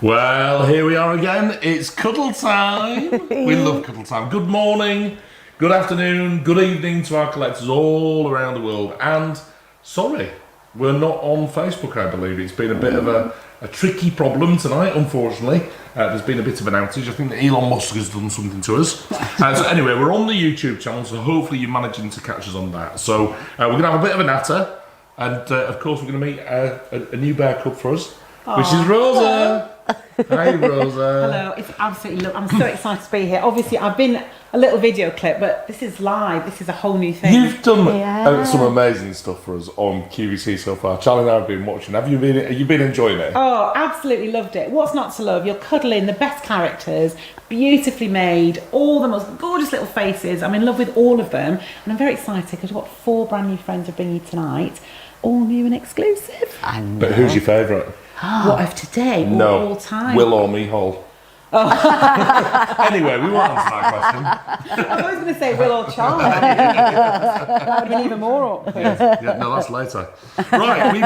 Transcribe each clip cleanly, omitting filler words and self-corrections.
Well, here we are again. It's Cuddle Time. We love Cuddle Time. Good morning, good afternoon, good evening to our collectors all around the world. And sorry, we're not on Facebook, I believe. It's been a bit of a tricky problem tonight, unfortunately. There's been a bit of an outage. I think that Elon Musk has done something to us. So anyway, we're on the YouTube channel, so hopefully you're managing to catch us on that. So we're going to have a bit of a natter. And of course, we're going to meet a new bear cub for us, which is Rosa. Hi, Rosa. Hello, it's absolutely lovely. I'm so excited to be here. Obviously, I've been a little video clip, but this is live. This is a whole new thing. You've done some amazing stuff for us on QVC so far. Charlie and I have been watching. Have you been enjoying it? Oh, absolutely loved it. What's not to love? You're cuddling the best characters, beautifully made, all the most gorgeous little faces. I'm in love with all of them, and I'm very excited because we've got 4 brand new friends to bring you tonight, all new and exclusive. But who's your favourite? What of today or all time? Will or Mihal? Oh. Anyway, we won't answer that question. I was going to say Will or Charlie. That would have been even more awkward. Yeah, no, that's later. Right, we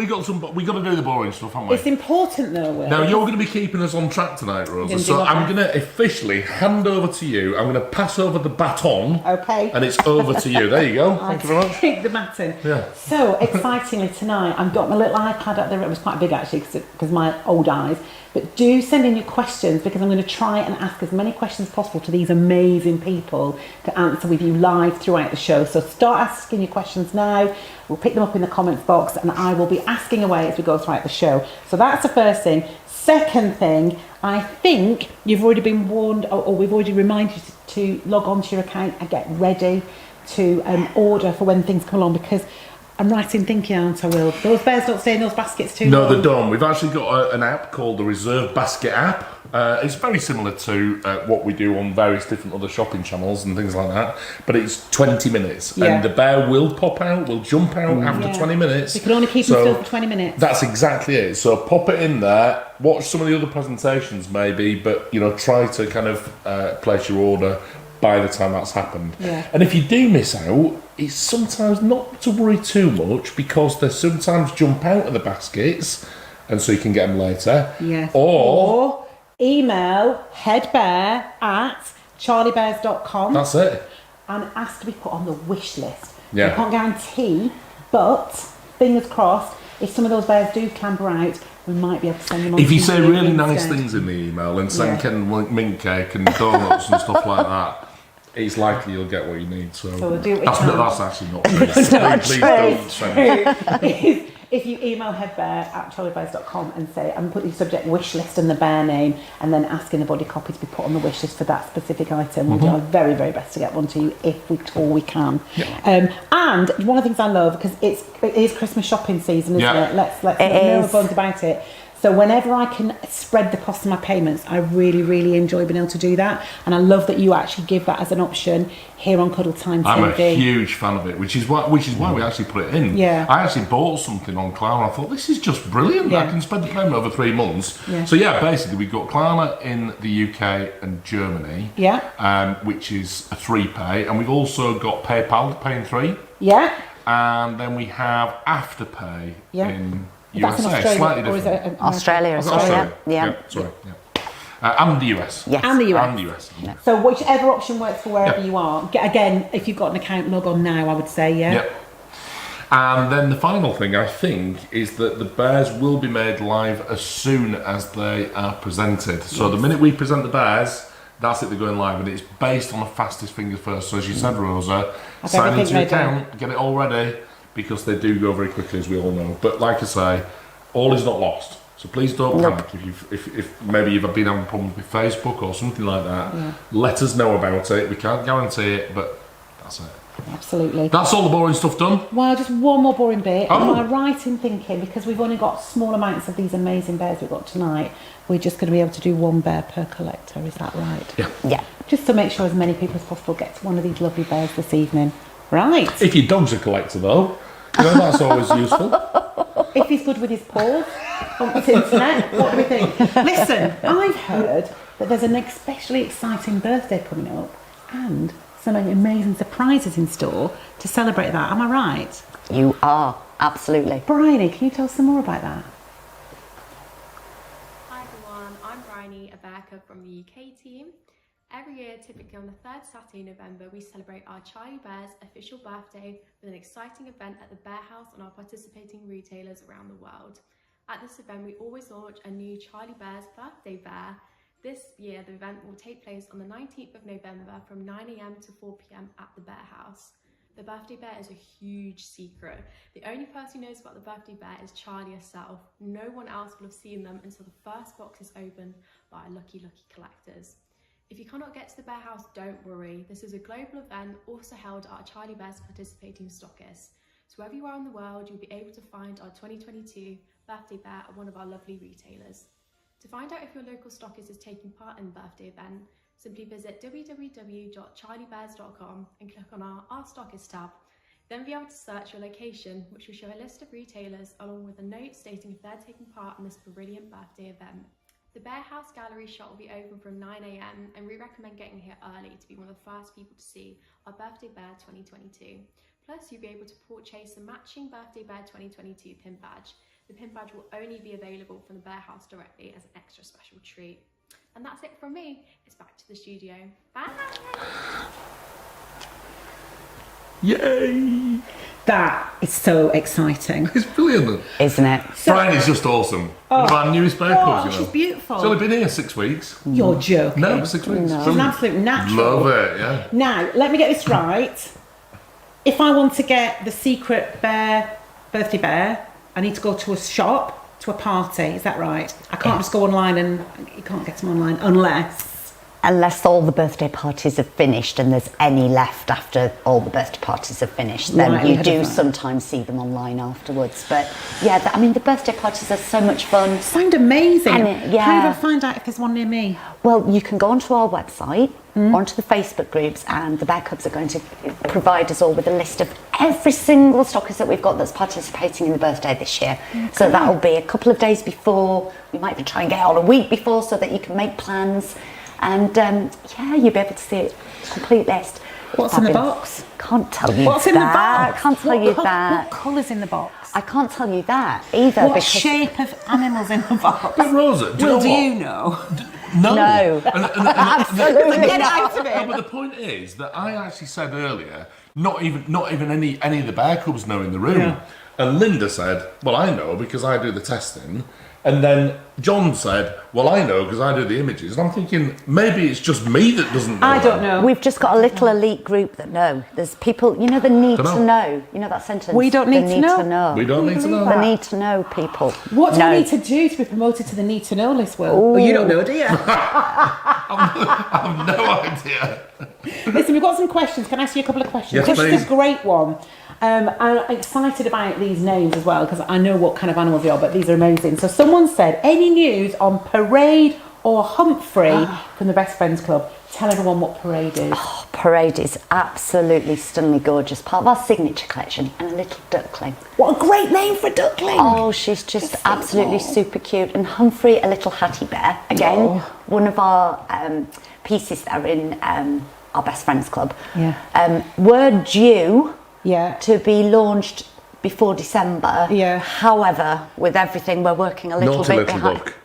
got to do the boring stuff, haven't we? It's important though, Will. Now, you're going to be keeping us on track tonight, Rosa, so I'm going to officially hand over to you. I'm going to pass over the baton. Okay. And it's over to you. There you go. Thank you very much. Take the baton. Yeah. So, excitingly tonight, I've got my little iPad up there. It was quite big actually because my old eyes. But do send in your questions because I'm going to try and ask as many questions as possible to these amazing people to answer with you live throughout the show. So start asking your questions now. We'll pick them up in the comments box and I will be asking away as we go throughout the show. So that's the first thing. Second thing, I think you've already been warned or we've already reminded you to log on to your account and get ready to order for when things come along because I'm right in thinking, aren't I, Will? Those bears don't stay in those baskets too long. No, they don't. We've actually got an app called the Reserve Basket app. It's very similar to what we do on various different other shopping channels and things like that. But it's 20 minutes. Yeah. And the bear will pop out, will jump out after 20 minutes. You can only keep them still for 20 minutes. That's exactly it. So pop it in there, watch some of the other presentations maybe, but try to kind of place your order by the time that's happened. Yeah. And if you do miss out, it's sometimes not to worry too much because they sometimes jump out of the baskets and so you can get them later. Yes. Or email headbear@charliebears.com. That's it. And ask to be put on the wish list. Yeah. I can't guarantee, but fingers crossed, if some of those bears do clamber out, we might be able to send them on. If you say really instead. nice things in the email and send Ken mint cake and donuts and stuff like that, it's likely you'll get what you need. So we'll do what we can. That's actually not true. Please don't send it. If you email headbear@charliebears.com and say, I'm putting the subject wish list and the bear name and then asking the body copy to be put on the wish list for that specific item, we'll do our very, very best to get one to you if we can. Yeah. And one of the things I love, because it is Christmas shopping season, isn't it? Let's no bones about it. So whenever I can spread the cost of my payments, I really, really enjoy being able to do that. And I love that you actually give that as an option here on Cuddle Time TV. I'm a huge fan of it, which is why we actually put it in. Yeah. I actually bought something on Klarna. I thought, this is just brilliant. Yeah. I can spread the payment over 3 months. Yeah. So basically we've got Klarna in the UK and Germany, which is a 3-pay. And we've also got PayPal, pay in 3. Yeah. And then we have Afterpay in That's in USA, Australia, slightly or is different. it Australia. Yeah. Sorry. And the US. Yes. And the US. And the US. Yeah. So whichever option works for wherever you are. Again, if you've got an account, log on now, I would say, Yep. And then the final thing, I think, is that the bears will be made live as soon as they are presented. So the minute we present the bears, that's it, they're going live. And it's based on the fastest fingers first. So as you said, Rosa, sign into your account, get it all ready, because they do go very quickly, as we all know. But like I say, all is not lost. So please don't panic if maybe you've been having problems with Facebook or something like that. Yeah. Let us know about it. We can't guarantee it, but that's it. Absolutely. That's all the boring stuff done. Well, just one more boring bit. Am I right in thinking, because we've only got small amounts of these amazing bears we've got tonight, we're just going to be able to do 1 bear per collector, is that right? Yeah. Yeah. Just to make sure as many people as possible get one of these lovely bears this evening. Right. If your dog's a collector though, that's always useful. If he's good with his paws on the internet, what do we think? Listen, I've heard that there's an especially exciting birthday coming up and some amazing surprises in store to celebrate that. Am I right? You are, absolutely. Bryony, can you tell us some more about that? Hi everyone. I'm Bryony, a bear cub from the UK team. Every year, typically on the third Saturday in November, we celebrate our Charlie Bear's official birthday with an exciting event at the Bear House and our participating retailers around the world. At this event, we always launch a new Charlie Bear's birthday bear. This year, the event will take place on the 19th of November from 9 AM to 4 PM at the Bear House. The birthday bear is a huge secret. The only person who knows about the birthday bear is Charlie herself. No one else will have seen them until the first box is opened by lucky collectors. If you cannot get to the Bear House, don't worry. This is a global event also held at our Charlie Bear's participating stockists. So wherever you are in the world, you'll be able to find our 2022 birthday bear at one of our lovely retailers. To find out if your local stockist is taking part in the birthday event, simply visit www.charliebears.com and click on our Stockist tab. Then be able to search your location, which will show a list of retailers along with a note stating if they're taking part in this brilliant birthday event. The Bear House Gallery shop will be open from 9 AM and we recommend getting here early to be one of the first people to see our birthday bear 2022. Plus, you'll be able to purchase a matching birthday bear 2022 pin badge. The pin badge will only be available from the Bear House directly as an extra special treat. And that's it from me. It's back to the studio. Bye! Yay! That is so exciting. It's brilliant. Isn't it? Bryony's just awesome. One of our newest bear cubs, you know. She's beautiful. She's only been here 6 weeks. You're joking. No, 6 weeks. No. She's an absolute natural. Love it, yeah. Now, let me get this right. If I want to get the secret bear, birthday bear, I need to go to a shop, to a party, is that right? I can't just go online and you can't get them online Unless all the birthday parties have finished and there's any left after all the birthday parties have finished, then Right, you do sometimes see them online afterwards. But yeah, I mean, the birthday parties are so much fun. Sound amazing. And yeah. How do I find out if there's one near me? Well, you can go onto our website, onto the Facebook groups, and the Bear Cubs are going to provide us all with a list of every single stockist that we've got that's participating in the birthday this year. Okay. So that'll be a couple of days before. We might try and get it on a week before so that you can make plans. And yeah, you'll be able to see it, complete list. What's in the box? Can't tell you What's that. in the box? Can't tell you that. What colour's in the box? I can't tell you that either. What because shape of animals in the box? But Rosa, do Well, do you you know? know what? No. Absolutely Get it out of it. No, but the point is that I actually said earlier, not even any of the bear cubs know in the room. Yeah. And Linda said, well, I know because I do the testing. And then John said, well, I know because I do the images. And I'm thinking, maybe it's just me that doesn't know. I don't know. we've just got a little elite group that know. There's people, you know, the need to know. You know that sentence? We don't need the to know. We don't need to know. The need to know people. What do No. I need to do to be promoted to the need to know list, Will? Well, you don't know, do you? I've no idea. Listen, we've got some questions. Can I ask you a couple of questions? Yes, This is please. a great one. I'm excited about these names as well because I know what kind of animals they are, but these are amazing. So someone said, any news on Parade or Humphrey from the Best Friends Club? Tell everyone what Parade is. Oh, Parade is absolutely stunningly gorgeous. Part of our signature collection, and a little duckling. What a great name for a duckling! Oh, she's just absolutely super cute. And Humphrey, a little hattie bear. Again, one of our pieces that are in our Best Friends Club. Yeah. We're due to be launched before December. Yeah. However, with everything, we're working a little Not bit a little behind. duck.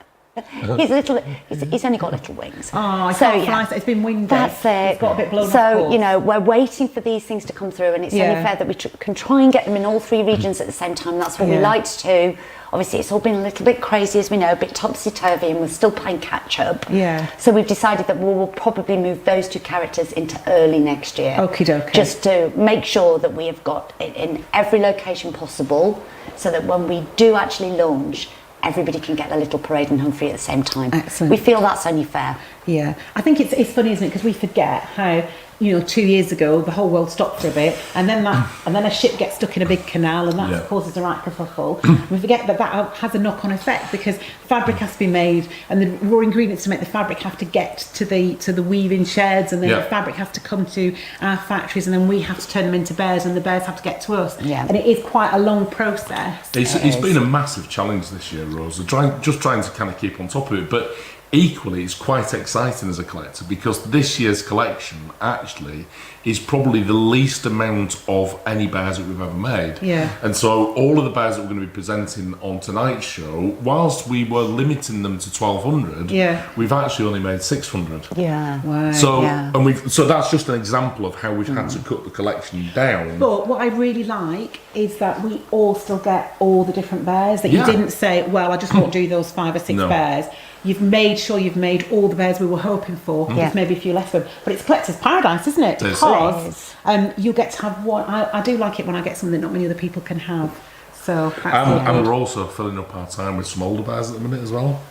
He's only got little wings. Oh, I So, can't yeah. fly. It's been windy. That's it. It's got a bit blown off So, course. you know, we're waiting for these things to come through, and it's only fair that we can try and get them in all three regions at the same time. That's what we like to do. Obviously, it's all been a little bit crazy, as we know, a bit topsy-turvy, and we're still playing catch-up. Yeah. So we've decided that we'll probably move those two characters into early next year. Okie dokie. Just to make sure that we have got it in every location possible, so that when we do actually launch, everybody can get a little Parade and Humphrey at the same time. Excellent. We feel that's only fair. Yeah, I think it's funny, isn't it? Because we forget how, you know, 2 years ago the whole world stopped for a bit, and then a ship gets stuck in a big canal, and that causes a right kerfuffle. We forget that has a knock-on effect because fabric has to be made, and the raw ingredients to make the fabric have to get to the weaving sheds, and then the fabric has to come to our factories, and then we have to turn them into bears, and the bears have to get to us. Yeah. And it is quite a long process. It's been a massive challenge this year, Rosa, trying to kind of keep on top of it. But equally, it's quite exciting as a collector because this year's collection actually is probably the least amount of any bears that we've ever made. Yeah. And so all of the bears that we're going to be presenting on tonight's show, whilst we were limiting them to 1,200, we've actually only made 600. Yeah. Wow. So Yeah. so that's just an example of how we've had to cut the collection down. But what I really like is that we all still get all the different bears. That you didn't say, well, I just won't do those 5 or 6 bears. You've made sure you've made all the bears we were hoping for. There's maybe a few less of them. But it's collector's paradise, isn't it? Because you get to have one. I do like it when I get something that not many other people can have. So that's and we're also filling up our time with some older bears at the minute as well.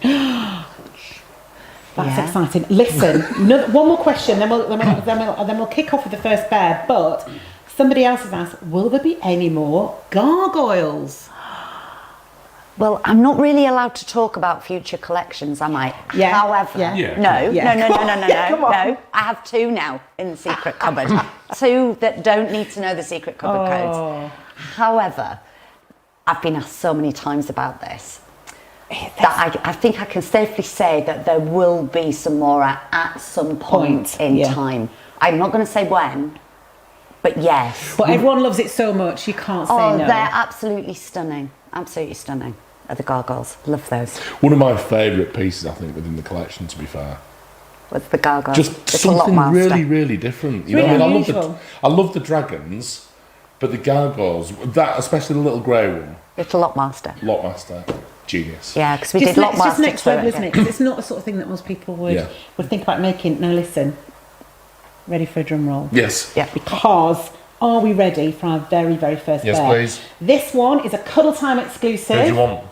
That's exciting. Listen, one more question, then we'll kick off with the first bear. But somebody else has asked, will there be any more gargoyles? Well, I'm not really allowed to talk about future collections, am I? Yeah. However, no. I have 2 now in the secret cupboard. 2 that don't need to know the secret cupboard codes. However, I've been asked so many times about this that I think I can safely say that there will be some more at some point in time. I'm not going to say when, but yes. But everyone loves it so much, you can't say no. Oh, they're absolutely stunning. Absolutely stunning. Are the gargoyles. Love those. One of my favourite pieces, I think, within the collection, to be fair. With the gargoyles. Just something really, really different. You know, really I mean, unusual. I love the dragons, but the gargoyles, that especially the little grey one. Little Lockmaster. Lockmaster, genius. Yeah, because we Just did Lockmaster. Just next level, isn't it? Because it's not the sort of thing that most people would think about making. Now listen, ready for a drum roll? Yes. Yeah. Because are we ready for our very, very first bear? Yes, please. This one is a Cuddle Time exclusive. Who do you want?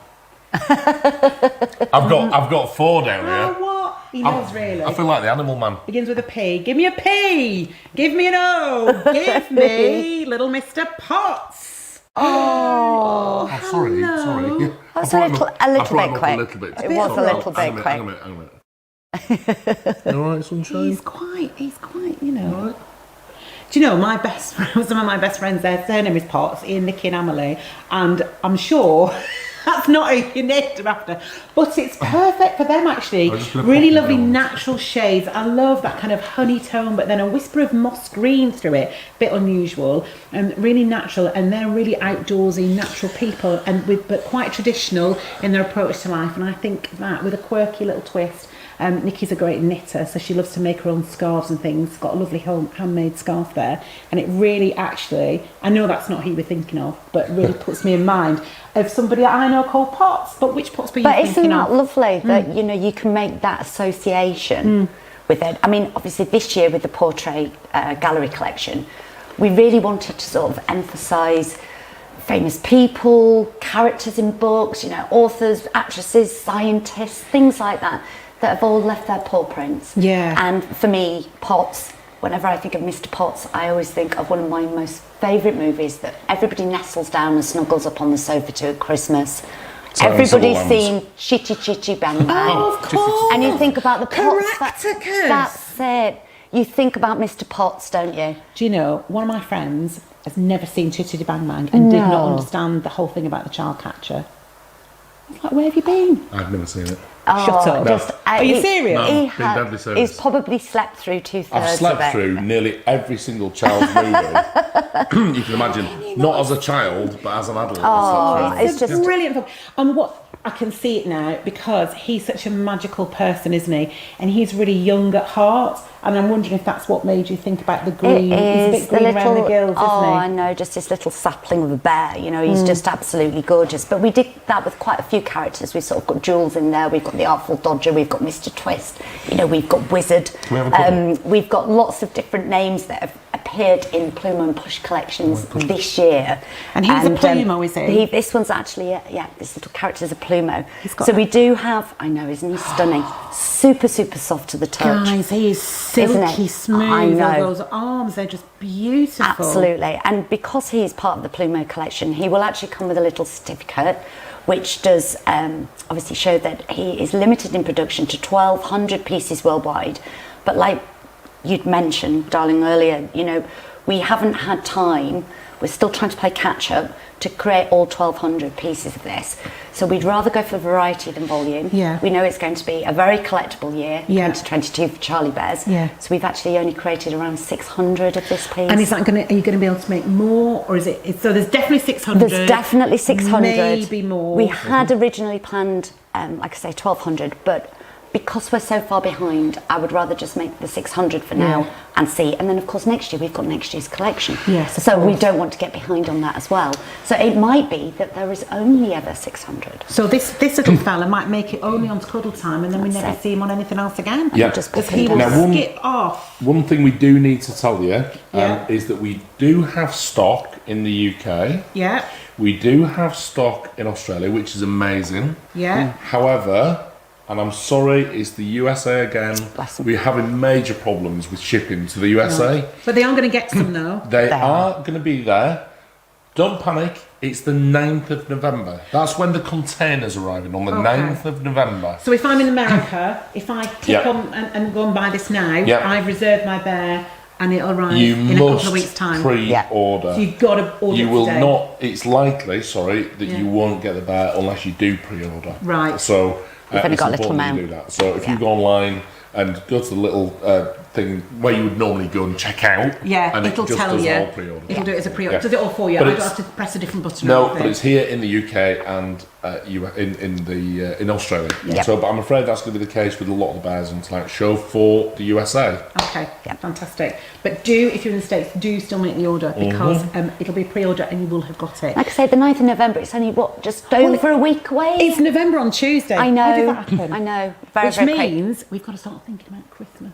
I've got 4 down here. Oh, what? He knows really. I feel like the animal man. Begins with a P. Give me a P. Give me an O. Give me little Mr. Potts. Oh, sorry. That's a little bit quick. It was a little bit quick. Hang a minute. You all right, sunshine? He's quite, you know. Do you know, my best friend, some of my best friends, their name is Potts, Ian, Nicky and Amelie, and I'm sure that's not who you named them after, but it's perfect for them actually. Really lovely natural shades. I love that kind of honey tone, but then a whisper of moss green through it. Bit unusual and really natural, and they're really outdoorsy, natural people, but quite traditional in their approach to life. And I think that with a quirky little twist. Nikki's a great knitter, so she loves to make her own scarves and things. Got a lovely handmade scarf there, and it really actually, I know that's not who you were thinking of, but really puts me in mind of somebody that I know called Potts. But which Potts were you thinking of? But isn't that lovely that you know you can make that association with it? I mean, obviously this year with the portrait gallery collection, we really wanted to sort of emphasise famous people, characters in books, you know, authors, actresses, scientists, things like that have all left their paw prints. Yeah. And for me, Potts, whenever I think of Mr. Potts, I always think of one of my most favourite movies that everybody nestles down and snuggles up on the sofa to at Christmas. Everybody's seen Chitty Chitty Bang Bang. Oh, of course. And you think about the Potts. Caractacus. That's it. You think about Mr. Potts, don't you? Do you know, one of my friends has never seen Chitty Bang Bang and did not understand the whole thing about the child catcher. I was like, where have you been? I've never seen it. Shut up. No. Are you serious? No, He been deadly serious. He's probably slept through 2/3 I've slept of it. through nearly every single child's movie. You can imagine, not as a child, but as an adult. Oh, It's just brilliant film. And what I can see it now because he's such a magical person, isn't he? And he's really young at heart. And I'm wondering if that's what made you think about the green. It He's a bit green around the gills, isn't he? I know, just this little sapling of a bear. You know, he's just absolutely gorgeous. But we did that with quite a few characters. We've sort of got Jules in there. We've got the Artful Dodger. We've got Mr. Twist. You know, we've got Wizard. Can we have a couple? We've got lots of different names that have appeared in Plumo and Push collections this year. And he's a Plumo, is he? This one's actually, this little character's a Plumo. So we do have, I know, isn't he stunning? Super, super soft to the touch. Guys, he is silky smooth. I know. Those arms, they're just beautiful. Absolutely. And because he is part of the Plumo collection, he will actually come with a little certificate which does obviously show that he is limited in production to 1,200 pieces worldwide. But like you'd mentioned, darling, earlier, you know, we haven't had time. We're still trying to play catch up to create all 1,200 pieces of this. So we'd rather go for variety than volume. Yeah. We know it's going to be a very collectible year, Yeah. 2022 for Charlie Bears. Yeah. So we've actually only created around 600 of this piece. And is that are you going to be able to make more, or is it? So there's definitely 600. There's definitely 600. Maybe more. We had originally planned, like I say, 1,200, but because we're so far behind, I would rather just make the 600 for now and see. And then, of course, next year we've got next year's collection. Yes, of so we course. don't want to get behind on that as well. So it might be that there is only ever 600. So this little fella might make it only on Cuddle Time, and then we That's never it. see him on anything else again. Yeah. Just Because pop he him will down. Now, skip off. One thing we do need to tell you Yeah. is that we do have stock in the UK. Yeah, We do have stock in Australia, which is amazing. yeah. However, and I'm sorry, it's the USA again. Bless 'em. We're having major problems with shipping to the USA. But they are going to get some though. They They are going to be there. Don't panic. It's the 9th of November. That's when the container's arriving, on the Okay. 9th of November. So if I'm in America, if I click Yeah. on and go and buy this now, Yeah. I've reserved my bear, and it'll arrive You in a couple must of weeks' time. pre-order. So you've got to order You it will today. not. It's likely, sorry, that Yeah. you won't get the bear unless you do pre-order. Right. So We've only it's got a little important you amount. do that. So if you Yeah. go online and go to the little thing where you would normally go and check out, Yeah, and it'll it just tell does you. all pre-order. It'll do it as a pre-order. Yeah. Does it all for you? But I don't it's- have to press a different button. or No, anything. but it's here in the UK and you in Australia. Yep. So, but I'm afraid that's going to be the case with a lot of the bears on tonight's show for the USA. Okay, Yeah. fantastic. But do, if you're in the States, do still make the order, because it'll be pre-order and you will have got it. Like I say, the 9th of November, it's only, what, just over a week away? It's November on Tuesday. I How did know, that happen? I know. Very, Which very quick. means we've got to start thinking about Christmas.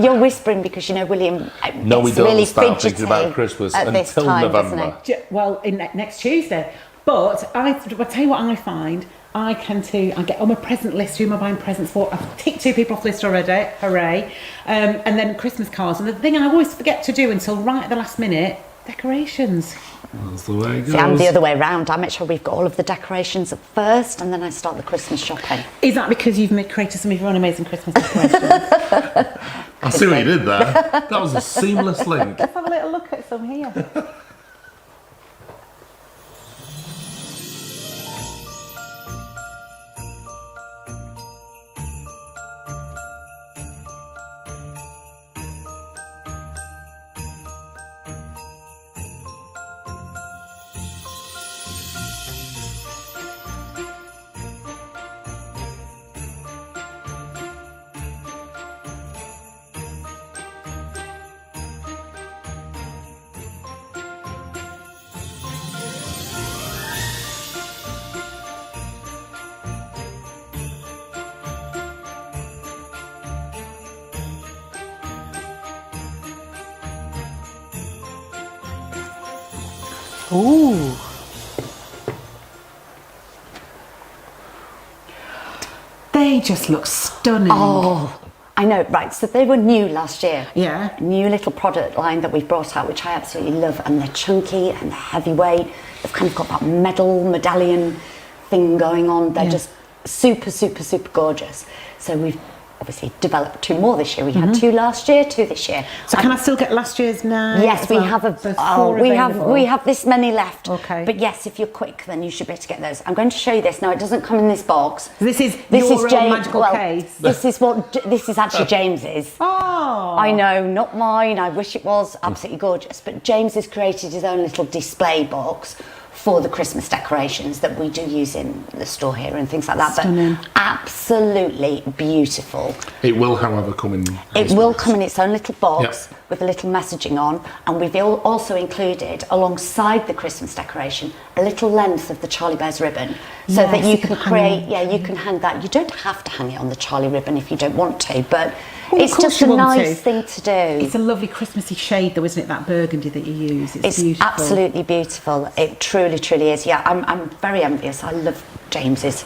You're whispering because, you know, William No, we gets don't really start thinking fidgety about Christmas at this until time, doesn't November. he? Well, next Tuesday. But I'll tell you what I find. I get on my present list, who am I buying presents for? I've ticked 2 people off the list already, hooray. And then Christmas cards. And the thing I always forget to do until right at the last minute, decorations. That's the way it goes. See, I'm the other way round. I make sure we've got all of the decorations at first, and then I start the Christmas shopping. Is that because you've created some of your own amazing Christmas decorations? I see what you did there. That was a seamless link. Let's have a little look at some here. Ooh. They just look stunning. Oh, I know, right. So they were new last year. Yeah. A new little product line that we've brought out, which I absolutely love. And they're chunky and they're heavyweight. They've kind of got that medallion thing going on. They're Yeah. just super, super, super gorgeous. So we've obviously developed 2 more this year. We had 2 last year, 2 this year. So can I still get last year's now? Yes, as we well? have So there's 4 we available. have this many left. Okay. But yes, if you're quick, then you should be able to get those. I'm going to show you this. Now, it doesn't come in this box. This is your own magical case. This is actually James's. Oh. I know, not mine. I wish it was absolutely gorgeous. But James has created his own little display box for the Christmas decorations that we do use in the store here and things like that. Stunning. But absolutely beautiful. It will, however, come in. It will come in its own little box Yep. with a little messaging on, and we've also included alongside the Christmas decoration a little length of the Charlie Bears ribbon, so Yes, that you you can can hang create. it. Yeah, you can hang that. You don't have to hang it on the Charlie ribbon if you don't want to, but Well, of it's course just you a want nice to. thing to do. It's a lovely Christmassy shade, though, isn't it? That burgundy that you use. It's It's beautiful. absolutely beautiful. It truly, truly is. Yeah, I'm very envious. I love James's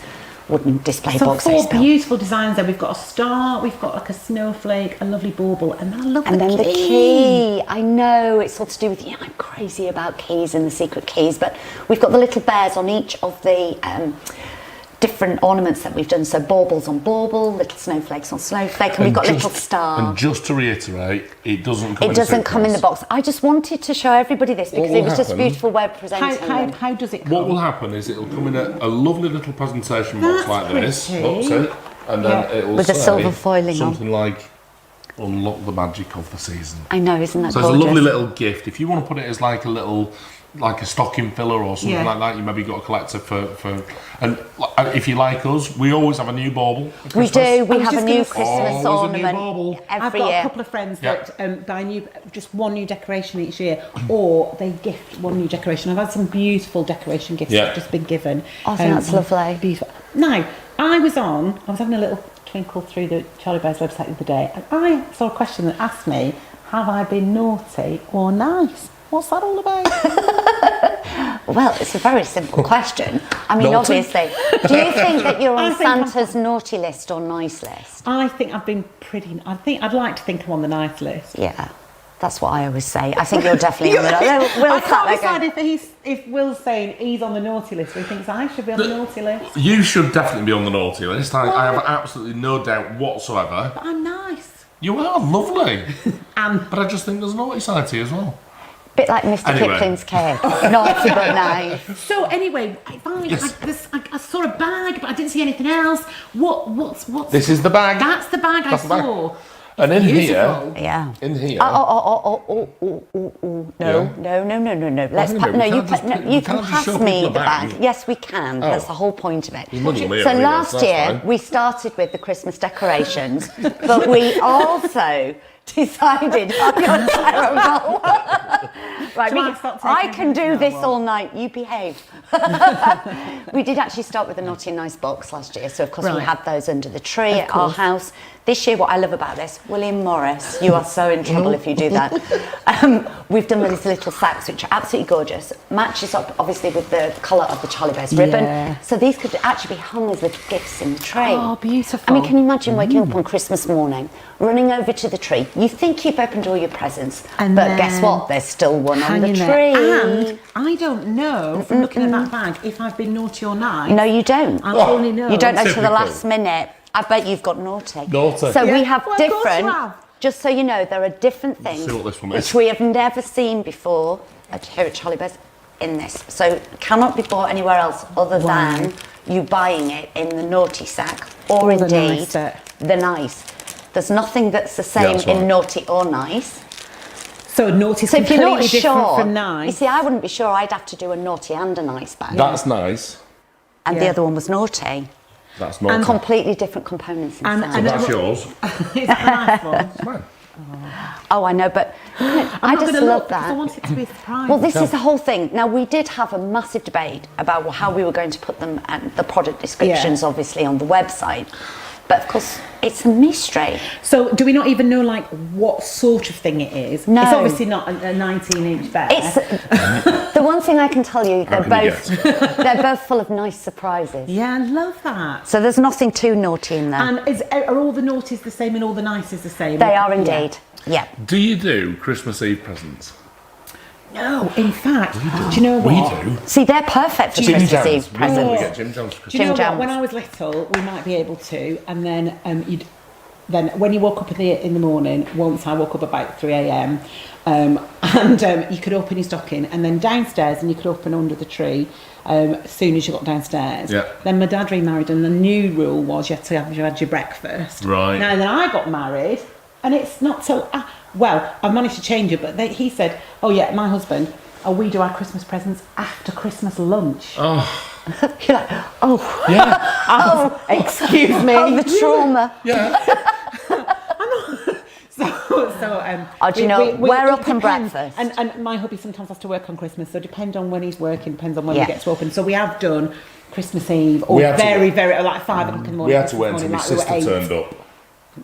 wooden display So box. 4 beautiful designs there. We've got a star, we've got like a snowflake, a lovely bauble, and then I love And the then the key. key. I know it's all to do with, I'm crazy about keys and the secret keys, but we've got the little bears on each of the different ornaments that we've done. So baubles on bauble, little snowflakes on snowflake, and we've got little stars. And just to reiterate, it doesn't come in the box. I just wanted to show everybody this because it was just a beautiful way of presenting them. How does it come? What will happen is it'll come in a lovely little presentation box like this. That's it. And then it will with say the silver foiling something like, unlock the magic of the season. I know, isn't that so gorgeous? it's a lovely little gift. If you want to put it as like a little, like a stocking filler or something like that, you maybe got a collector for and if you like us, we always have a new bauble. We do. We have a new Christmas ornament I've got a couple of friends that buy just one new decoration each year, or they gift one new decoration. I've had some beautiful decoration gifts that have just been given. I think that's lovely. Beautiful. Now, I was having a little twinkle through the Charlie Bears website the other day, and I saw a question that asked me, have I been naughty or nice? What's that all about? Well, it's a very simple question. I mean, obviously, do you think that you're on Santa's naughty list or nice list? I think I've been I'd like to think I'm on the nice list. Yeah, that's what I always say. I think you're definitely on the naughty. I can't decide if Will's saying he's on the naughty list or he thinks I should be on the naughty list. You should definitely be on the naughty list. I have absolutely no doubt whatsoever. But I'm nice. You are lovely. But I just think there's a naughty side to you as well. Bit like Mr. Kipling's cake. Naughty but nice. So anyway, I saw a bag, but I didn't see anything else. What's? This is the bag. That's the bag I saw. And in Beautiful. here, in here. No. Let's you can pass me the bag. Yes, we can. That's the whole point of it. So last year we started with the Christmas decorations, but we also decided you're terrible. Right, I can do this all night. You behave. We did actually start with a naughty and nice box last year, so of course we had those under the tree at our house. This year, what I love about this, William Morris, you are so in trouble if you do that. We've done these little sacks, which are absolutely gorgeous. Matches up, obviously, with the colour of the Charlie Bears ribbon. So these could actually be hung as little gifts in the tree. Oh, beautiful. I mean, can you imagine waking up on Christmas morning, running over to the tree? You think you've opened all your presents, but guess what? There's still one on the tree. And I don't know, from looking at that bag, if I've been naughty or nice. No, you don't. I only know. You don't know till the last minute. I bet you've got naughty. So we have different, just so you know, there are different things which we have never seen before here at Charlie Bears in this. So cannot be bought anywhere else other than you buying it in the naughty sack or indeed the nice. There's nothing that's the same in naughty or nice. So naughty's if you're not completely sure, different from nice. You see, I wouldn't be sure. I'd have to do a naughty and a nice bag. That's nice. And the other one was naughty. That's naughty. And completely different components inside. So that's yours. It's a nice one. It's mine. Oh, I know, but I just love that. I want it to be a surprise. Well, this is the whole thing. Now, we did have a massive debate about how we were going to put them and the product descriptions, obviously, on the website. But of course, it's a mystery. So, do we not even know like what sort of thing it is? No, it's obviously not a 19-inch bear. It's the one thing I can tell you. They're both full of nice surprises. Yeah, I love that. So there's nothing too naughty in there. And are all the naughties the same and all the nices the same? They are indeed. Yeah. Do you do Christmas Eve presents? No, in fact, do you know what? We do. See, they're perfect for Christmas Eve presents. We get Jim Jones for Christmas. Do you know what? When I was little, we might be able to, and then then when you woke up in the morning, once I woke up about 3 a.m, you could open your stocking, and then downstairs, and you could open under the tree as soon as you got downstairs. Yeah. Then my dad remarried, and the new rule was you had to have your breakfast. Right. Now, then I got married, and it's not so... well, I've managed to change it, but he said, oh yeah, my husband, we do our Christmas presents after Christmas lunch. Oh. You're like, oh. Yeah. Excuse me. Oh, the trauma. Yeah. Do you know, we're up and breakfast. And my hubby sometimes has to work on Christmas, so depend on when he's working, depends on when we get to open. So we have done Christmas Eve, or very, like 5 o'clock in the morning. We had to wait until my sister turned up,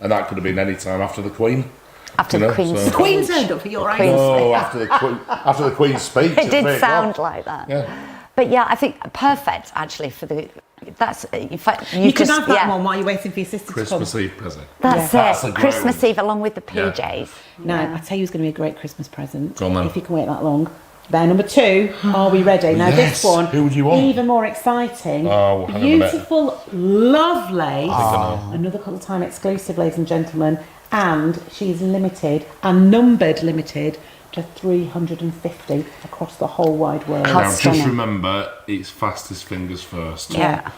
and that could have been any time after the Queen. After the Queen's speech. The Queen turned up for your eyes. No, after the Queen's speech. It did sound like that. Yeah. But yeah, I think perfect actually for the. That's in fact you can have that one while you're waiting for your sister Christmas to come. Eve present. That's it. Christmas Eve along with the PJs. No, I tell you, it's going to be a great Christmas present. Go on, then. If you can wait that long. Bear number 2, are we ready? Now Yes. this one, Who would you want? even more exciting. Oh, hang on a minute. Beautiful, lovely. I know. Another Cuddle Time exclusive, ladies and gentlemen. And she's limited and numbered limited to 350 across the whole wide world. How Now, just stunning. remember, it's fastest fingers first. Yeah.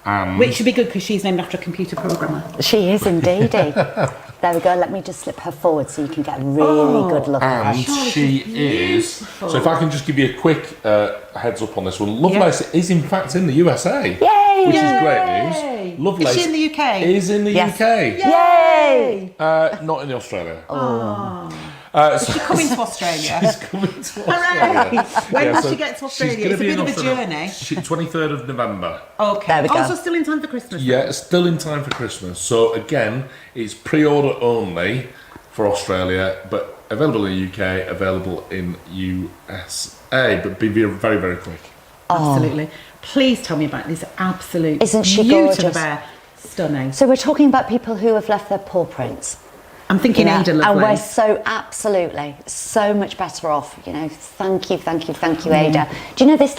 And Which should be good because she's named after a computer programmer. She is indeed. There we go. Let me just slip her forward so you can get a really good look at and her. she is. So if I can just give you a quick heads up on this one, Lovelace is in fact in the USA. Yay! Which is Yay! great news. Lovelace Is she in the UK? is in the Yes. UK. Yay! Not in Australia. Is she coming to Australia? She's coming to Hooray! Australia. When Yeah, does so she get to Australia? she's gonna It's a be bit in of a Australia. journey. 23rd of November. Okay. There we go. Also still in time for Christmas. Yeah, still in time for Christmas. So again, it's pre-order only for Australia, but available in the UK, available in USA, but be very, very quick. Absolutely. Please tell me about this absolute Isn't she beautiful gorgeous? bear. Stunning. So we're talking about people who have left their paw prints. I'm thinking Ada and we're Lovelace. so absolutely so much better off. Thank you, Ada. Do you know this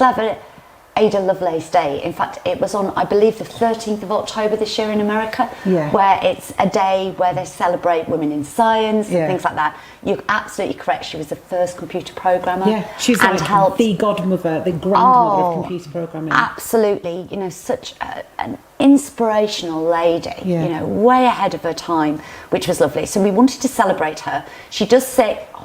Ada Lovelace Day? In fact, it was on, I believe, the 13th of October this year in America, Yeah. where it's a day where they celebrate women in science Yeah. and things like that. You're absolutely correct. She was the first computer programmer. Yeah, she's and like helped the godmother, the grandmother of computer programming. Absolutely, such an inspirational lady, Yeah. way ahead of her time, which was lovely. So we wanted to celebrate her. She does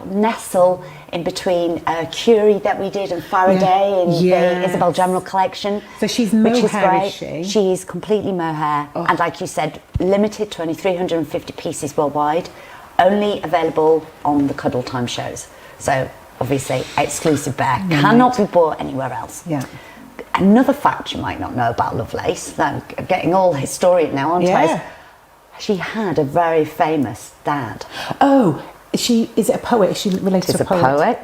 nestle in between Curie that we did and Faraday in the Isabel General collection. So she's which is mohair, great. is she? She's completely mohair, and like you said, limited to only 350 pieces worldwide, only available on the Cuddle Time shows. So obviously, exclusive bear, cannot be bought anywhere else. Yeah. Another fact you might not know about Lovelace, I'm getting all historian now, aren't I? She had a very famous dad. Oh, is it a poet? Is she related He's to a poet,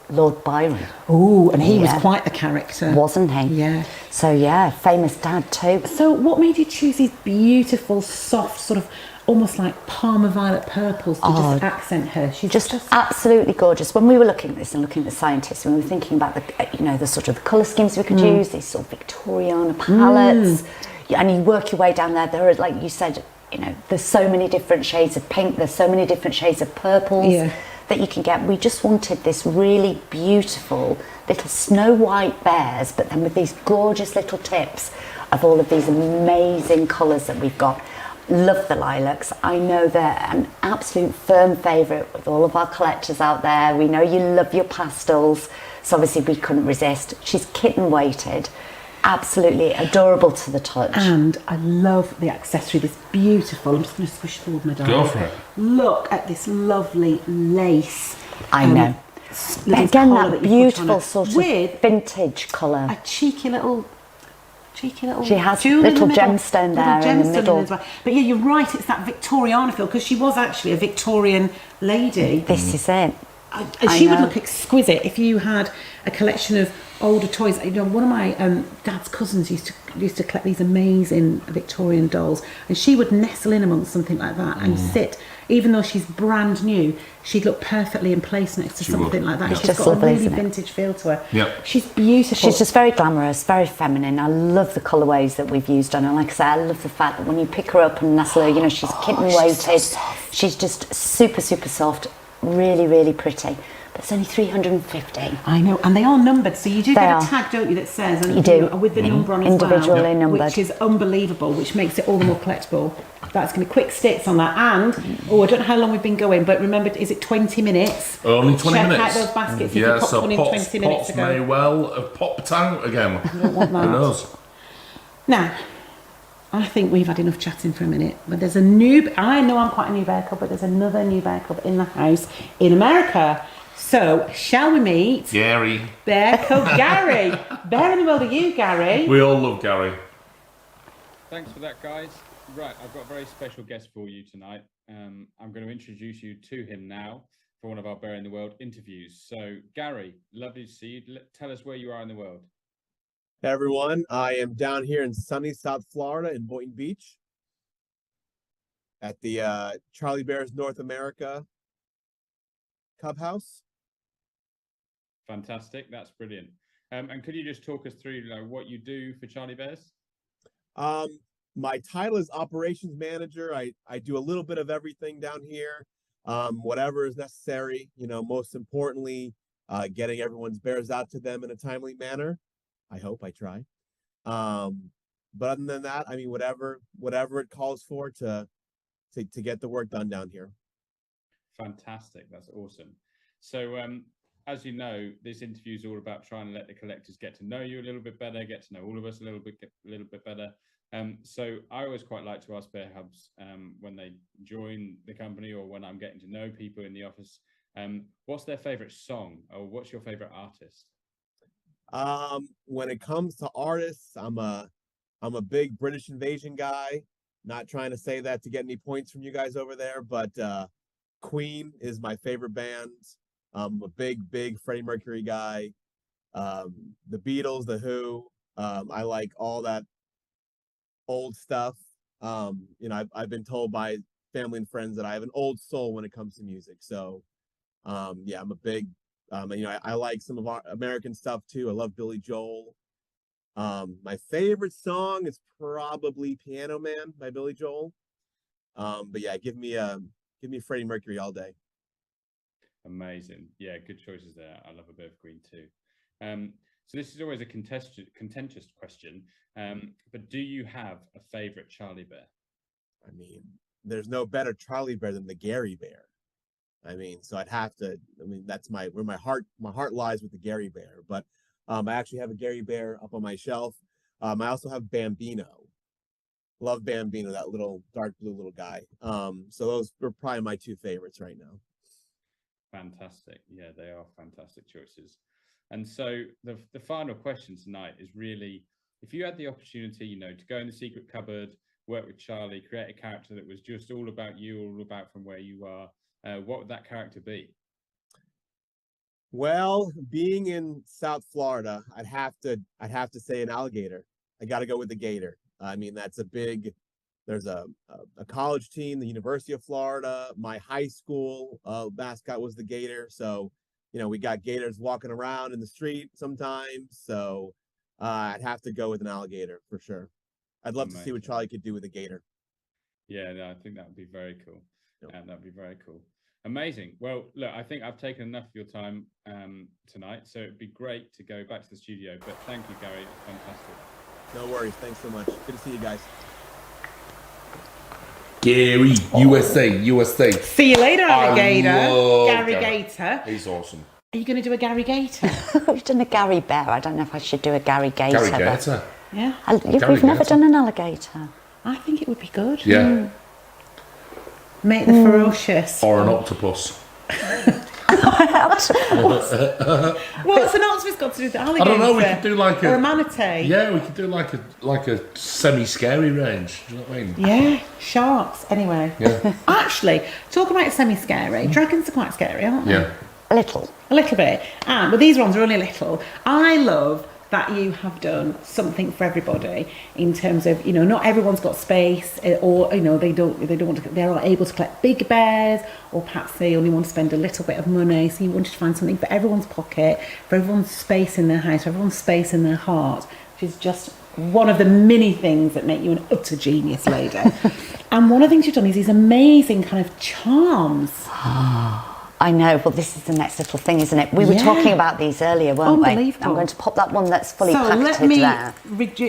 Lord Byron. Oh, and he was Yeah. quite the character. Wasn't he? Yeah. So yeah, famous dad too. So what made you choose these beautiful, soft, sort of almost like Parma violet purples to just accent her? She's Just absolutely gorgeous. When we were looking at this and looking at the scientists, and we were thinking about the sort of colour schemes we could use, these sort of Victoriana palettes, and you work your way down there. There are, like you said, there's so many different shades of pink. There's so many different shades of purples that you can get. We just wanted this really beautiful little snow white bears, but then with these gorgeous little tips of all of these amazing colours that we've got. Love the lilacs. I know they're an absolute firm favourite with all of our collectors out there. We know you love your pastels, so obviously we couldn't resist. She's kitten weighted, absolutely adorable to the touch. And I love the accessory, this beautiful, I'm just going to squish forward my darling. Go for it. Look at this lovely lace. I know. little Again, collar that you put on beautiful it sort with of vintage colour. a cheeky little. She has jewel in little the middle, gemstone little there in the gemstone middle. as well. But yeah, you're right. It's that Victoriana feel because she was actually a Victorian lady. This is it. And she would know. look exquisite if you had a collection of older toys. One of my dad's cousins used to collect these amazing Victorian dolls, and she would nestle in amongst something like that and sit. Even though she's brand new, she'd look perfectly in place next to something like that. Yeah. She's Just got a lovely, really isn't it? vintage feel to her. Yeah. She's beautiful. She's just very glamorous, very feminine. I love the colourways that we've used on her. Like I say, I love the fact that when you pick her up and nestle her, she's kitten weighted. She's just super, super soft. Really, really pretty. But it's only 350. I know, and they are numbered, so you do They get are. a tag, don't you, that says, and You do. with the number on as Individually well, numbered. which is unbelievable, which makes it all the more collectible. That's going to be quick sticks on that, and I don't know how long we've been going, but remember, is it 20 minutes? Only 20 Check minutes. out those baskets if Yeah, you popped so one in 20 minutes pots ago. may well have popped out again. don't want that. Who knows? Now, I think we've had enough chatting for a minute, but there's I know I'm quite a new bear cub, but there's another new bear cub in the house in America. So, shall we meet Gary. Bear Cub Gary? Bear in the world are you, Gary? We all love Gary. Thanks for that, guys. Right, I've got a very special guest for you tonight. I'm going to introduce you to him now for one of our Bear in the World interviews. So, Gary, lovely to see you. Tell us where you are in the world. Hey everyone, I am down here in sunny South Florida in Boynton Beach at the Charlie Bears North America Cub House. Fantastic. That's brilliant. And could you just talk us through what you do for Charlie Bears? My title is operations manager. I do a little bit of everything down here, whatever is necessary. Most importantly, getting everyone's bears out to them in a timely manner. I hope I try. But other than that, I mean, whatever it calls for to get the work done down here. Fantastic. That's awesome. So, as you know, this interview is all about trying to let the collectors get to know you a little bit better, get to know all of us a little bit better. So I always quite like to ask Bear Hubs when they join the company or when I'm getting to know people in the office, what's their favorite song or what's your favorite artist? When it comes to artists, I'm a big British Invasion guy. Not trying to say that to get any points from you guys over there, but Queen is my favorite band. I'm a big Freddie Mercury guy. The Beatles, The Who. I like all that old stuff. I've been told by family and friends that I have an old soul when it comes to music. So, yeah, I'm a big. I like some of our American stuff too. I love Billy Joel. My favorite song is probably Piano Man by Billy Joel. But yeah, give me Freddie Mercury all day. Amazing. Yeah, good choices there. I love a bit of Queen too. So this is always a contentious question. But do you have a favorite Charlie Bear? I mean, there's no better Charlie Bear than the Gary Bear. I mean, so I'd have to. I mean, that's where my heart lies with the Gary Bear. But I actually have a Gary Bear up on my shelf. I also have Bambino. Love Bambino, that little dark blue little guy. So those are probably my two favorites right now. Fantastic. Yeah, they are fantastic choices. And so the final question tonight is really, if you had the opportunity, to go in the secret cupboard, work with Charlie, create a character that was just all about you, all about from where you are, what would that character be? Well, being in South Florida, I'd have to say an alligator. I got to go with the gator. I mean, there's a college team, the University of Florida. My high school mascot was the gator. So, we got gators walking around in the street sometimes. So I'd have to go with an alligator for sure. I'd love to see what Charlie could do with a gator. Yeah, no, I think that would be very cool. Yep. That'd be very cool. Amazing. Well, look, I think I've taken enough of your time tonight, so it'd be great to go back to the studio. But thank you, Gary. It's fantastic. No worries. Thanks so much. Good to see you guys. Gary, USA. See you later, alligator. Gary Gator. He's awesome. Are you going to do a Gary Gator? We've done a Gary Bear. I don't know if I should do a Gary Gator. Gary Gator. Yeah. We've never done an alligator. I think it would be good. Yeah. Make the ferocious. Or an octopus. What's an octopus got to do with the alligator? I don't know. We could do or a manatee. Yeah, we could do like a semi-scary range. Do you know what I mean? Yeah, sharks. Anyway. Yeah. Actually, talking about semi-scary, dragons are quite scary, aren't they? Yeah. A little bit. But these ones are only little. I love that you have done something for everybody in terms of, not everyone's got space, or they don't want to, they're not able to collect big bears, or perhaps they only want to spend a little bit of money. So you wanted to find something for everyone's pocket, for everyone's space in their house, for everyone's space in their heart, which is just one of the many things that make you an utter genius lady. And one of the things you've done is these amazing kind of charms. I know. Well, this is the next little thing, isn't it? We were talking about these earlier, weren't we? Unbelievable. I'm going to pop that one that's fully packaged there.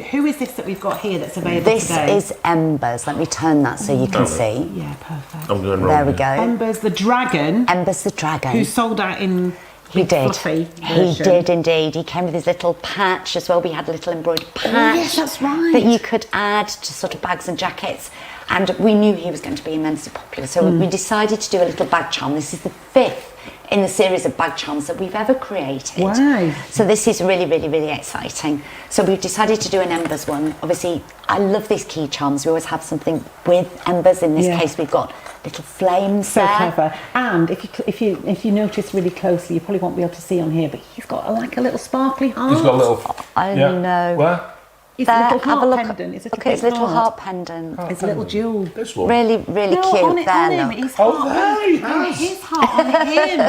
Who is this that we've got here that's available today? This is Embers. Let me turn that so you can see. Yeah, perfect. I'm going wrong. There we go. Embers the dragon. Embers the dragon. Who sold out in He did. Fluffy He did indeed. He came with his little patch as well. We had a little embroidered patch. Oh, yes, that's right. That you could add to sort of bags and jackets. And we knew he was going to be immensely popular. So we decided to do a little bag charm. This is the 5th in the series of bag charms that we've ever created. Wow. So this is really, really, really exciting. So we've decided to do an Embers one. Obviously, I love these key charms. We always have something with Embers. In this case, we've got little flames so there. Clever. And if you notice really closely, you probably won't be able to see on here, but he's got like a little sparkly heart. He's got a little. I know. Where? His There, little have a heart look. pendant. It's a Look at his big little heart pendant. It's a little jewel. This one. Really, really No, cute. on it, there, on him. look. His Oh, heart. there he on has. his heart on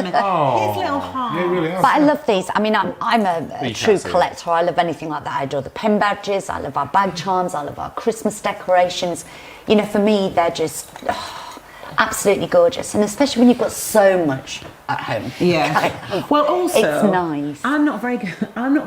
him. Oh, His little heart. Yeah, he really has. But I love these. I mean, I'm a can't true see it. collector. I love anything like that. I adore the pin badges. I love our bag charms. I love our Christmas decorations. You know, for me, they're just absolutely gorgeous. And especially when you've got so much at home. Yeah. Well, also, it's nice. I'm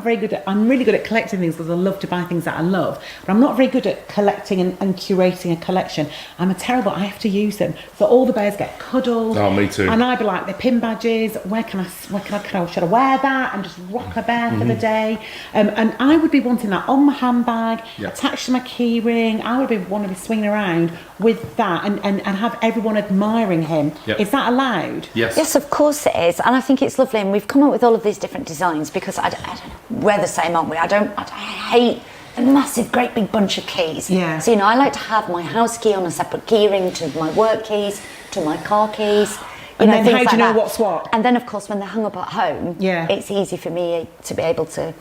really good at collecting things because I love to buy things that I love. But I'm not very good at collecting and curating a collection. I have to use them. So all the bears get cuddled. Oh, me too. And I'd be like, the pin badges. Should I wear that and just rock a bear for the day? And I would be wanting that on my handbag, attached to my key ring. I would want to be swinging around with that and have everyone admiring him. Yep. Is that allowed? Yes, of course it is, and I think it's lovely. And we've come up with all of these different designs because I don't know, we're the same, aren't we? I hate a massive, great big bunch of keys. Yeah. So I like to have my house key on a separate key ring to my work keys, to my car keys. And then things how do you know that. what's what? And then, of course, when they're hung up at home, Yeah. it's easy for me to be able to,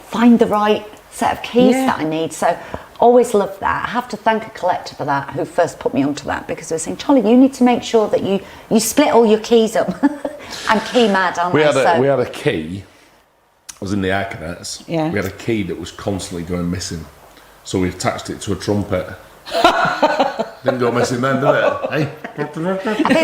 find the right set of keys that I need. So always love that. I have to thank a collector for that who first put me onto that because they were saying, Charlie, you need to make sure that you split all your keys up. I'm key mad, aren't I? We had a key. I was in the Air Cadets. Yeah. We had a key that was constantly going missing. So we attached it to a trumpet. Didn't go missing then, did it? Hey? I think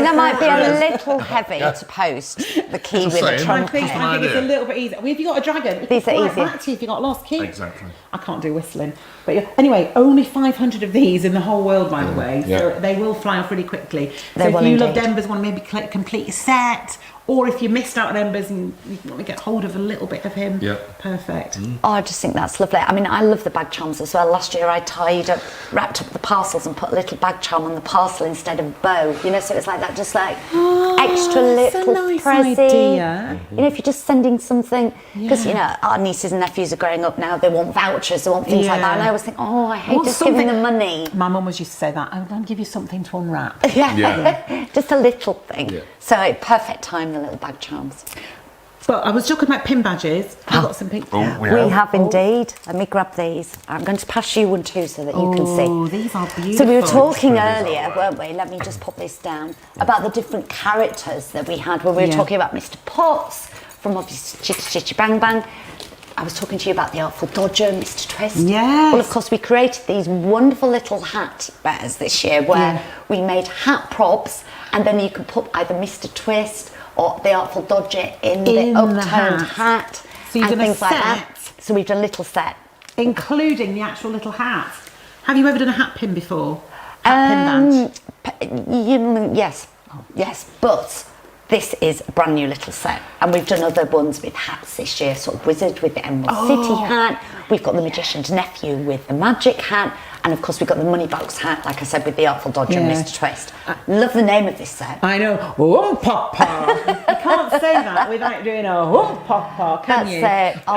that might be a little heavy to post the key with a saying. I trumpet. think it's a little bit easier. Well, if you got a dragon, it These can are fly easier. back to you if you got a lost key. Exactly. I can't do whistling. But anyway, only 500 of these in the whole world, by the way. Yeah. So they will fly off really quickly. They So will if you indeed. loved Embers, want to maybe complete a set, or if you missed out on Embers and you want to get hold of a little bit of him, perfect. Oh, I just think that's lovely. I mean, I love the bag charms as well. Last year I wrapped up the parcels and put a little bag charm on the parcel instead of bow. So it's like that, just like extra that's a little nice present. idea. If you're just sending something, because our nieces and nephews are growing up now, they want vouchers, they want things like that. And I always think, I hate just giving them money. My mum was used to say that. I'm going to give you something to unwrap. Just a little thing. Yeah. So perfect time, the little bag charms. But I was talking about pin badges. I've got some pink. Oh, We have indeed. Let me grab these. I'm going to pass you one too so that you can see. Oh, these are beautiful. So we were talking Pretty earlier, weren't we? Let me just pop this down. About the different characters that we had when we were Yeah. talking about Mr. Potts from obviously Chitty Chitty Bang Bang. I was talking to you about the Artful Dodger, Mr. Twist. Yes. Well, of course, we created these wonderful little hat bears this year where we made hat props and then you could put either Mr. Twist or the Artful Dodger in the upturned hat. So you've and done a things like that. set? So we've done a little set. Including the actual little hat. Have you ever done a hat pin before? Hat pin badge? Yes, but this is a brand new little set, and we've done other ones with hats this year. Sort of wizard with the Emerald City hat. We've got the magician's nephew with the magic hat, and of course we've got the money box hat, like I said, with the Artful Dodger and Mr. Twist. Love the name of this set. I know. Papa. You can't say that without doing a papa, can That's you? it. Oh.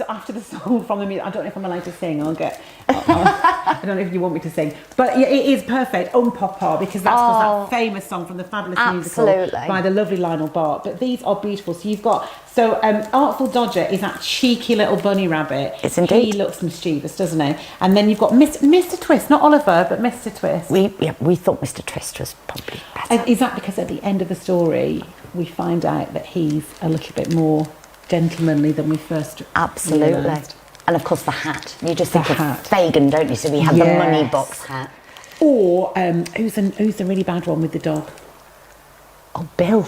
After the song from the music, I don't know if I'm allowed to sing. I don't know if you want me to sing, but it is perfect. Papa, because that's that famous song from the Fabulous musical by the lovely Lionel Bart. But these are beautiful. So you've got Artful Dodger is that cheeky little bunny rabbit. It's indeed. He looks mischievous, doesn't he? And then you've got Mr. Twist, not Oliver, but Mr. Twist. We thought Mr. Twist was probably better. Is that because at the end of the story we find out that he's a little bit more gentlemanly than we first Absolutely. realised? And of course the hat. You just think hat. of Fagin, don't you? So we had the money box hat. Or who's the really bad one with the dog? Oh, Bill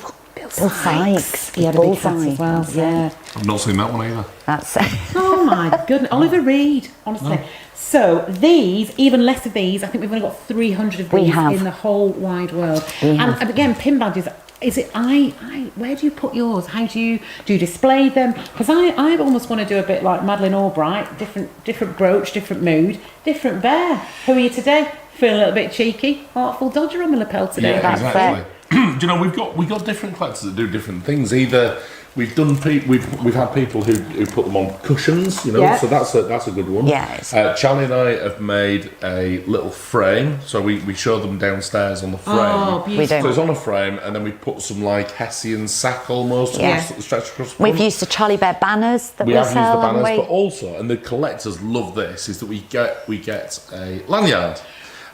Sykes. He had a big hat Bullseye. as well. That's it. Yeah. I've not seen that one either. That's it. Oh my goodness, Oliver Reed, honestly. So these, even less of these, I think we've only got 300 of We these have. in the whole wide world. We And have. again, pin badges. Is it where do you put yours? How do you display them? Because I almost want to do a bit like Madeleine Albright, different brooch, different mood, different bear. Who are you today? Feeling a little bit cheeky, Artful Dodger on the lapel today. Yeah, That's exactly. Do you know, we've got different collectors that do different things. Either We've done. We've had people who put them on cushions, you know. Yeah. So that's a good one. Yes. Charlie and I have made a little frame, so we show them downstairs on the frame. Oh, beautiful. We do. So it's on a frame, and then we put some like Hessian sack almost stretched across the front. We've used the Charlie Bear banners that we have used the sell. banners, haven't we? but also, and the collectors love this, is that we get a lanyard.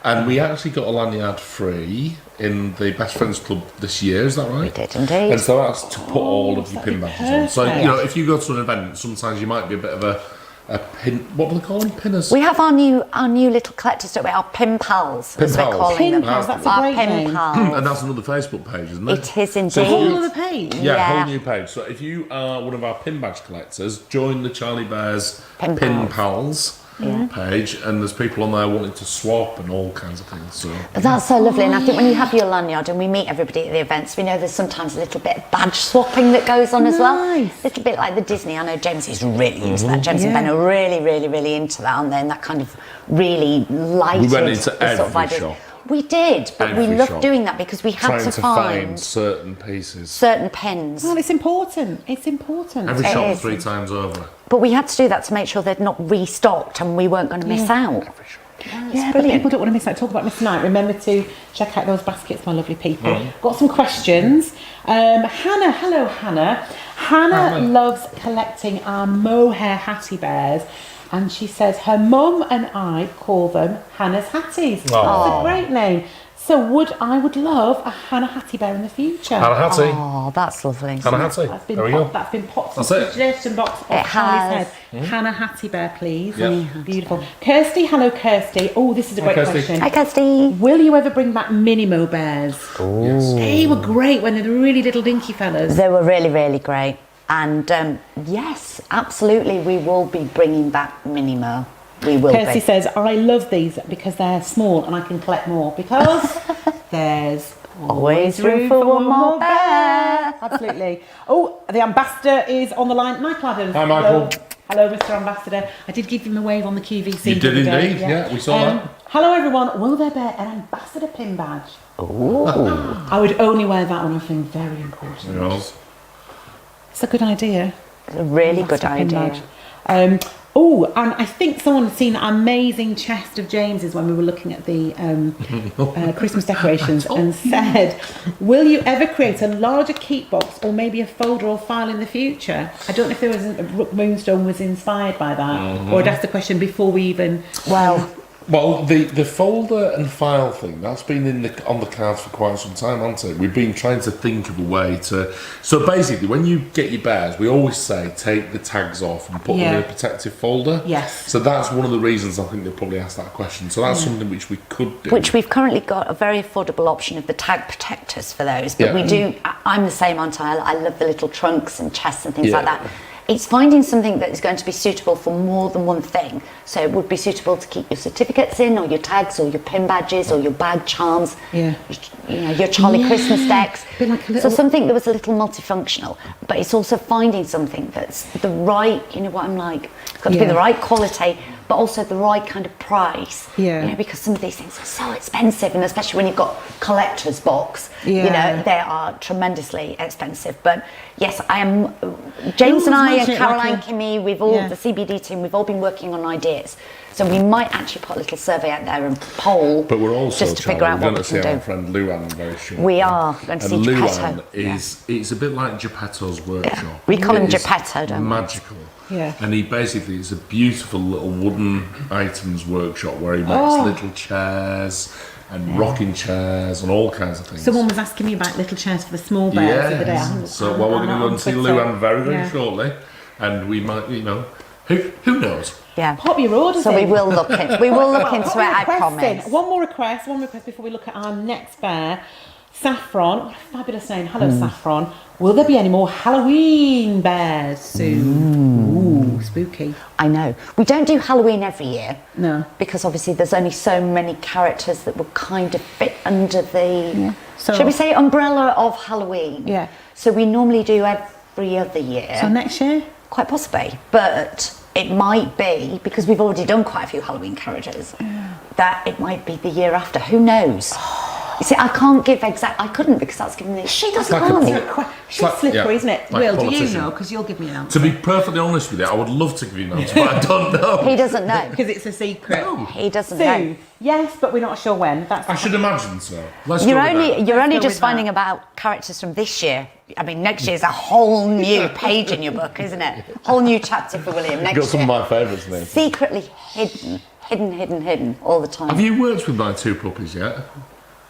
And we actually got a lanyard free in the Best Friends Club this year, is that right? We did indeed. And so that's to put all of your pin badges on. So, perfect. you know, if you go to an event, sometimes you might be a bit of a pin, what do they call them? Pinners? We have our new little collectors, don't we? Our pin pals, Pin as we're pals. calling Pin them. pals, that's a Our great pin name. pals. And that's another Facebook page, isn't it? It is So indeed. if Whole you- other page. Yeah, Yeah. whole new page. So if you are one of our pin badge collectors, join the Charlie Bears Pin Pin Pals. Pals page, and there's people on there wanting to swap and all kinds of things. So But that's so lovely, and I think when you have your lanyard and we meet everybody at the events, we know there's sometimes a little bit of badge swapping that goes on as well. Nice. A little bit like the Disney. I know James is really into that. James and Ben are really, really, really into that, and then that kind of really lighted. We went into the sort of every ideas. shop. We did, but Every we loved shop. doing that because we had trying to to find find certain pieces. certain pins. Well, it's important. It's important. Every It shop is. 3 times over. But we had to do that to make sure they'd not restocked and we weren't going to miss out. Every shop. Yeah, but brilliant. people don't want to miss out. Talk about missing out. Remember to check out those baskets, my lovely people. Got some questions. Hannah, hello Hannah. Hannah loves collecting our mohair hattie bears, and she says her mum and I call them Hannah's Hatties. That's a great name. So I would love a Hannah Hattie bear in the future. Hannah Hattie. Oh, that's lovely. Hannah Hattie. That's been There we go. that's been popped That's in it. the suggestion box It off Charlie's has. head. Hannah Hattie bear, please. Yeah. Beautiful. Kirsty, hello Kirsty. Oh, this is a great Kirsty. question. Hi, Kirsty. Will you ever bring back Minimo bears? Yes. They were great when they were really little dinky fellas. They were really, really great. And yes, absolutely, we will be bringing back Minimo. We will Kirsty be. says, I love these because they're small and I can collect more because there's Always room for one more bear. Absolutely. Oh, the ambassador is on the line. Michael Adams. Hi, Michael. Hello, Mr. Ambassador. I did give him a wave on the QVC. You did the other day, indeed, yeah, we saw that. Hello, everyone. Will there be an ambassador pin badge? Ooh. I would only wear that on something very important. Yes. It's a good idea. A really good Ambassador pin idea. badge. Oh, and I think someone had seen an amazing chest of James's when we were looking at the Christmas decorations and said, will you ever create a larger keep box or maybe a folder or file in the future? I don't know if there was Rook Moonstone was inspired by that or I'd asked the question before we even... Well, the folder and file thing, that's been on the cards for quite some time, hasn't it? We've been trying to think of a way to... So basically, when you get your bears, we always say take the tags off and put them in a protective folder. Yes. So that's one of the reasons I think they probably asked that question. So that's something which we could do. Which we've currently got a very affordable option of the tag protectors for those. But Yeah. we do, I'm the same, aren't I? I love the little trunks and chests and things Yeah. like that. It's finding something that is going to be suitable for more than one thing. So it would be suitable to keep your certificates in, or your tags, or your pin badges, or your bag charms. Yeah. You know, your Charlie Christmas decks. Bit like a So little- something that was a little multifunctional. But it's also finding something that's the right, you know what I'm like, it's got to be Yeah. the right quality, but also the right kind of price. Yeah. You know, because some of these things are so expensive, and especially when you've got collector's box, you Yeah. know, they are tremendously expensive. But yes, I am, James and I, imagine and it like Caroline, a- Kimmy, we've all, Yeah. the CBD team, we've all been working on ideas. So we might actually put a little survey out there and poll, But we're also, just to Charlie, figure out we're what going we to see can our do. friend Luann very shortly. We are going to see And Geppetto. Luann it's a bit like Geppetto's workshop. We call him It is Geppetto, don't we? magical. Yeah. And it's a beautiful little wooden items workshop where he makes Oh. little chairs and rocking chairs and all kinds of things. Someone was asking me about little chairs for the small bears the other day. So we're going to go and see Luann very shortly, and we might, who knows? Yeah. Pop your orders So in. we will look in. We will look into it, I Request promise. in. One more request before we look at our next bear. Saffron, what a fabulous name. Hello, Saffron. Will there be any more Halloween bears soon? Ooh, spooky. I know. We don't do Halloween every year. No. Because obviously there's only so many characters that will kind of fit under the, So- shall we say, umbrella of Halloween. Yeah. So we normally do every other year. So next year? Quite possibly. But it might be, because we've already done quite a few Halloween characters, that it might be the year after. Who knows? You see, I can't give exact. I couldn't because that's giving me. She doesn't like a answer poli- a She's slippery, isn't it? like Will, do you politician. know? Because you'll give me an answer. To be perfectly honest with you, I would love to give you an answer, but I don't know. He doesn't know. Because it's a secret. No. He doesn't Sue, know. yes, but we're not sure when. That's I should imagine so. Let's You're go with only that. you're only go just with finding that. about characters from this year. I mean, next year's a whole new page in your book, isn't it? Whole new chapter for William next Got some year. of my favourites now. Secretly hidden all the time. Have you worked with my 2 puppies yet?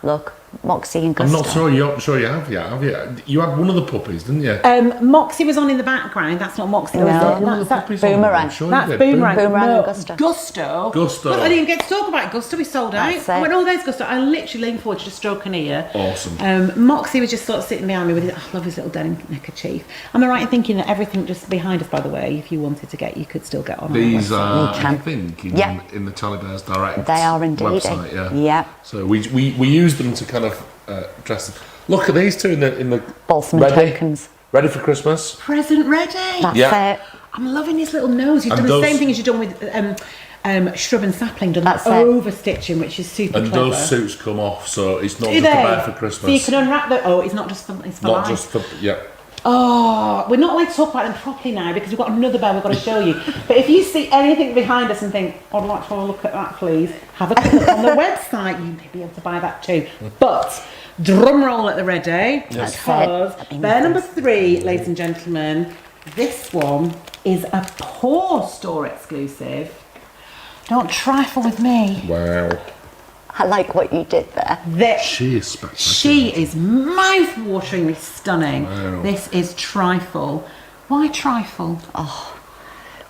Look, Moxie and I'm Gusto. not sure you have yet, have you? You had one of the puppies, didn't you? Moxie was on in the background. That's not Moxie, No. was it? One of the That's that. puppies on there, Boomerang. I'm sure you That's did. Boomerang. Boomerang No, and Gusto. Gusto. Gusto. Look, I didn't get to talk about Gusto. We sold out. That's I it. went, oh, there's Gusto. I literally leaned forward to just stroke an ear. Awesome. Moxie was just sort of sitting behind me with his, I love his little denim neckerchief. Am I right in thinking that everything just behind us, by the way, if you wanted to get, you could still get on our These website? are, You can. I think, Yeah. in the Charlie Bears Direct They are indeed. website, yeah. Yeah. So we use them to kind of dress them. Look at these two in the Balsam and ready, tokens. ready for Christmas. Present ready. That's Yeah. it. I'm loving his little nose. You've And done the those- same thing as you've done with shrub and sapling, done That's that it. over stitching, which is super And clever. those suits come off, so it's not Do just a they? bear for So you Christmas. can unwrap the. Oh, it's not just for. It's for Not life. just for yeah. Oh, we're not allowed to talk about them properly now because we've got another bear we've got to show you. But if you see anything behind us and think, I'd like to have a look at that, please, have a quick look on the website. You may be able to buy that too. But drum roll at the ready, because bear number 3, ladies and gentlemen, this one is a paw store exclusive. Don't trifle with me. Wow. I like what you did there. She is spectacular. She is mouth-wateringly stunning. Wow. This is Trifle. Why Trifle?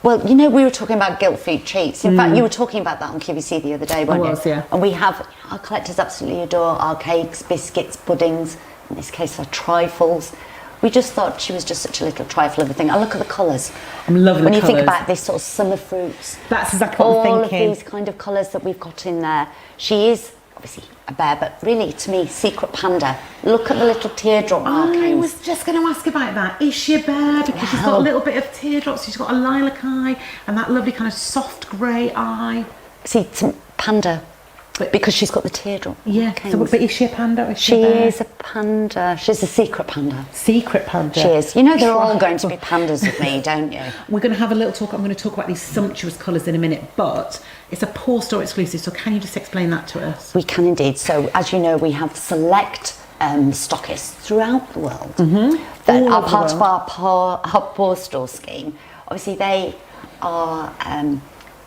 Well, you know, we were talking about guilt-free treats. In fact, you were talking about that on QVC the other day, weren't you? was, yeah. And we have, our collectors absolutely adore our cakes, biscuits, puddings, in this case, our trifles. We just thought she was just such a little trifle of a thing. And look at the colours. I'm loving when the you think colours. about this sort of summer fruits. That's exactly what I'm all thinking. of these kind of colours that we've got in there. She is obviously a bear, but really, to me, secret panda. Look at the little teardrop I markings. was just going to ask about that. Is she a bear? Because she's got Wow. a little bit of teardrops. She's got a lilac eye and that lovely kind of soft grey eye. See, panda, But- because she's got the teardrop Yeah. markings. So, but is she a panda? Or is she She a bear? is a panda. She's a secret panda. Secret panda. She is. You know they're all going to be pandas with me, don't you? We're going to have a little talk. I'm going to talk about these sumptuous colours in a minute, but it's a paw store exclusive. So can you just explain that to us? We can indeed. So, as you know, we have select stockists throughout the world that All are over the part of world. our paw store scheme. Obviously, they are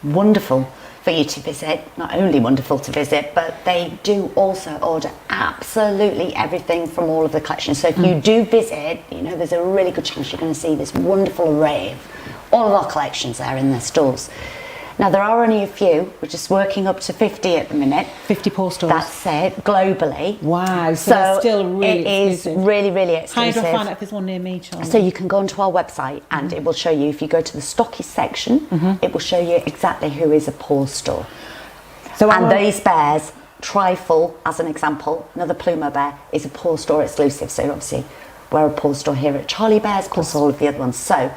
wonderful for you to visit. Not only wonderful to visit, but they do also order absolutely everything from all of the collections. So if you do visit, you know, there's a really good chance you're going to see this wonderful array of all of our collections there in their stores. Now, there are only a few. We're just working up to 50 at the minute. 50 paw stores. That's it, globally. Wow. So they're still really it is exclusive. really, really How do I exclusive. find out if there's one near me, Charlie? So you can go onto our website and it will show you, if you go to the stockist section, it will show you exactly who is a paw store. So And these bears, Trifle, as an example, another Plumo bear, is a paw store exclusive. So obviously, we're a paw store here at Charlie Bears, plus all of the other ones. So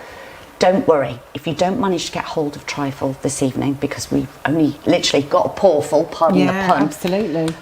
don't worry if you don't manage to get hold of Trifle this evening, because we've only literally got a paw full, pardon the pun. absolutely.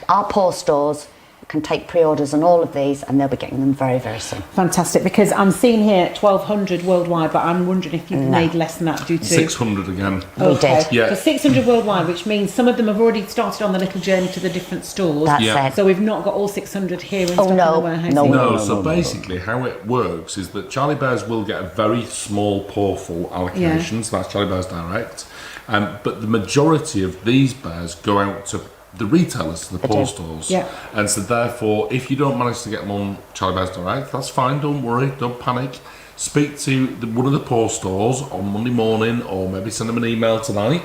Our paw stores can take pre-orders on all of these, and they'll be getting them very, very soon. Fantastic, because I'm seeing here 1,200 worldwide, but I'm wondering if you've made less than that due to... 600 again. We did. Yeah. So 600 worldwide, which means some of them have already started on the little journey to the different stores. That's Yeah. it. So we've not got all 600 here in stock in no, the warehouse. no. No, so basically how it works is that Charlie Bears will get a very small pawful allocation, so that's Charlie Bears Direct, but the majority of these bears go out to the retailers, to the paw stores. Yeah. And so therefore, if you don't manage to get them on Charlie Bears Direct, that's fine, don't worry, don't panic. Speak to one of the paw stores on Monday morning, or maybe send them an email tonight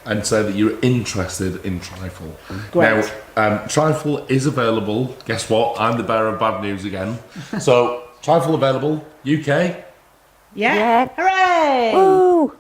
and say that you're interested in Trifle. Great. Now, Trifle is available. Guess what? I'm the bearer of bad news again. So, Trifle available, UK. Yeah? Yeah. Hooray! Ooh.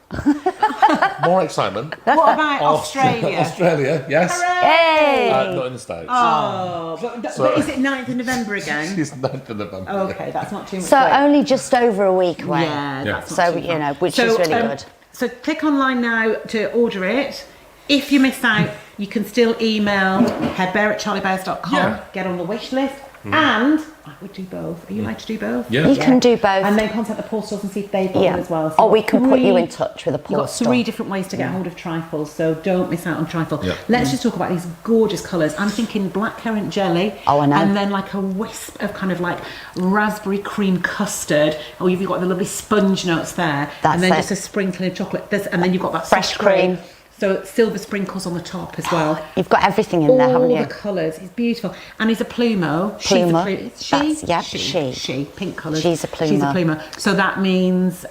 More excitement. What about Australia? Australia, yes. Hey! Not in the States. Oh, but is it 9th of November again? It's 9th of November. Okay, that's not too much. So wait. only just over a week away. Yeah, Yeah. that's not So, too you far. know, which is really good. So click online now to order it. If you miss out, you can still email headbear@charliebears.com, Yeah. get on the wish list, and I would do both. Are you allowed to do both? Yeah. You can do both. And then contact the paw stores and see if they've got them as well. So Or we you've got can put you three- in touch with a paw You've got store. 3 different ways to get hold of trifles, so don't miss out on trifle. Yeah. Let's just talk about these gorgeous colours. I'm thinking blackcurrant jelly. Oh, I know. And then like a wisp of kind of like raspberry cream custard. Or you've got the lovely sponge notes there. That's and then it. just a sprinkling of chocolate. And then you've got that Fresh soft cream. So silver sprinkles on the top as well. You've got everything in there, haven't All you? the colours. It's beautiful. And he's a plumo. Plumo. She's a That's- yeah, she. Pink colours. She's a She's a plumo. plumo. So that means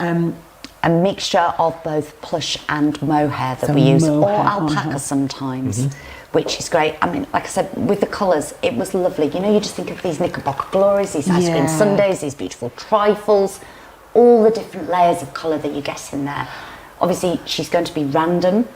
A mixture of both plush and mohair that So we use, or mohair, alpaca sometimes, which is great. I mean, like I said, with the colours, it was lovely. You know, you just think of these knickerbocker glories, these ice cream Yeah. sundaes, these beautiful trifles, all the different layers of colour that you get in there. Obviously, she's going to be random,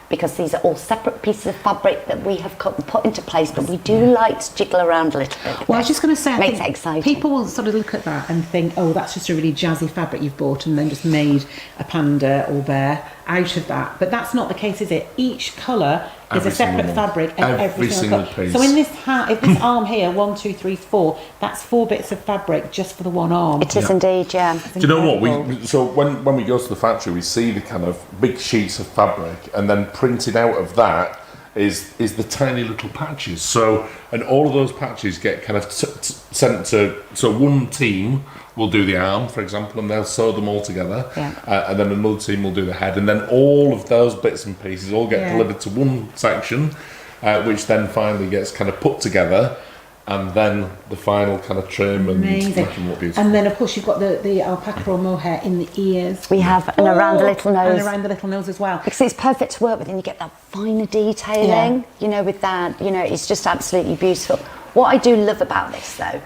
because these are all separate pieces of fabric that we have cut and put into place, but we do like to jiggle around a little bit. with Well, I it. was just going to say, I Makes think it exciting. people will sort of look at that and think, oh, that's just a really jazzy fabric you've bought and then just made a panda or bear out of that. But that's not the case, is it? Each colour is Every a separate single one. fabric and every single colour. piece. So in this if this arm here, 1, 2, 3, 4, that's 4 bits of fabric just for the one arm. It is indeed, yeah. Do you know what? Incredible. So when we go to the factory, we see the kind of big sheets of fabric, and then printed out of that is the tiny little patches. So, and all of those patches get kind of sent to. So one team will do the arm, for example, and they'll sew them all together. Yeah. And then another team will do the head, and then all of those bits and pieces all get Yeah. delivered to one section, which then finally gets kind of put together. And then the final kind of trim and Amazing. looking what beautiful. And then, of course, you've got the alpaca or mohair in the ears. We have, and around the little nose. And around the little nose as well. Because it's perfect to work with, and you get that finer detailing, you know, with that, you know, it's just absolutely beautiful. What I do love about this, though,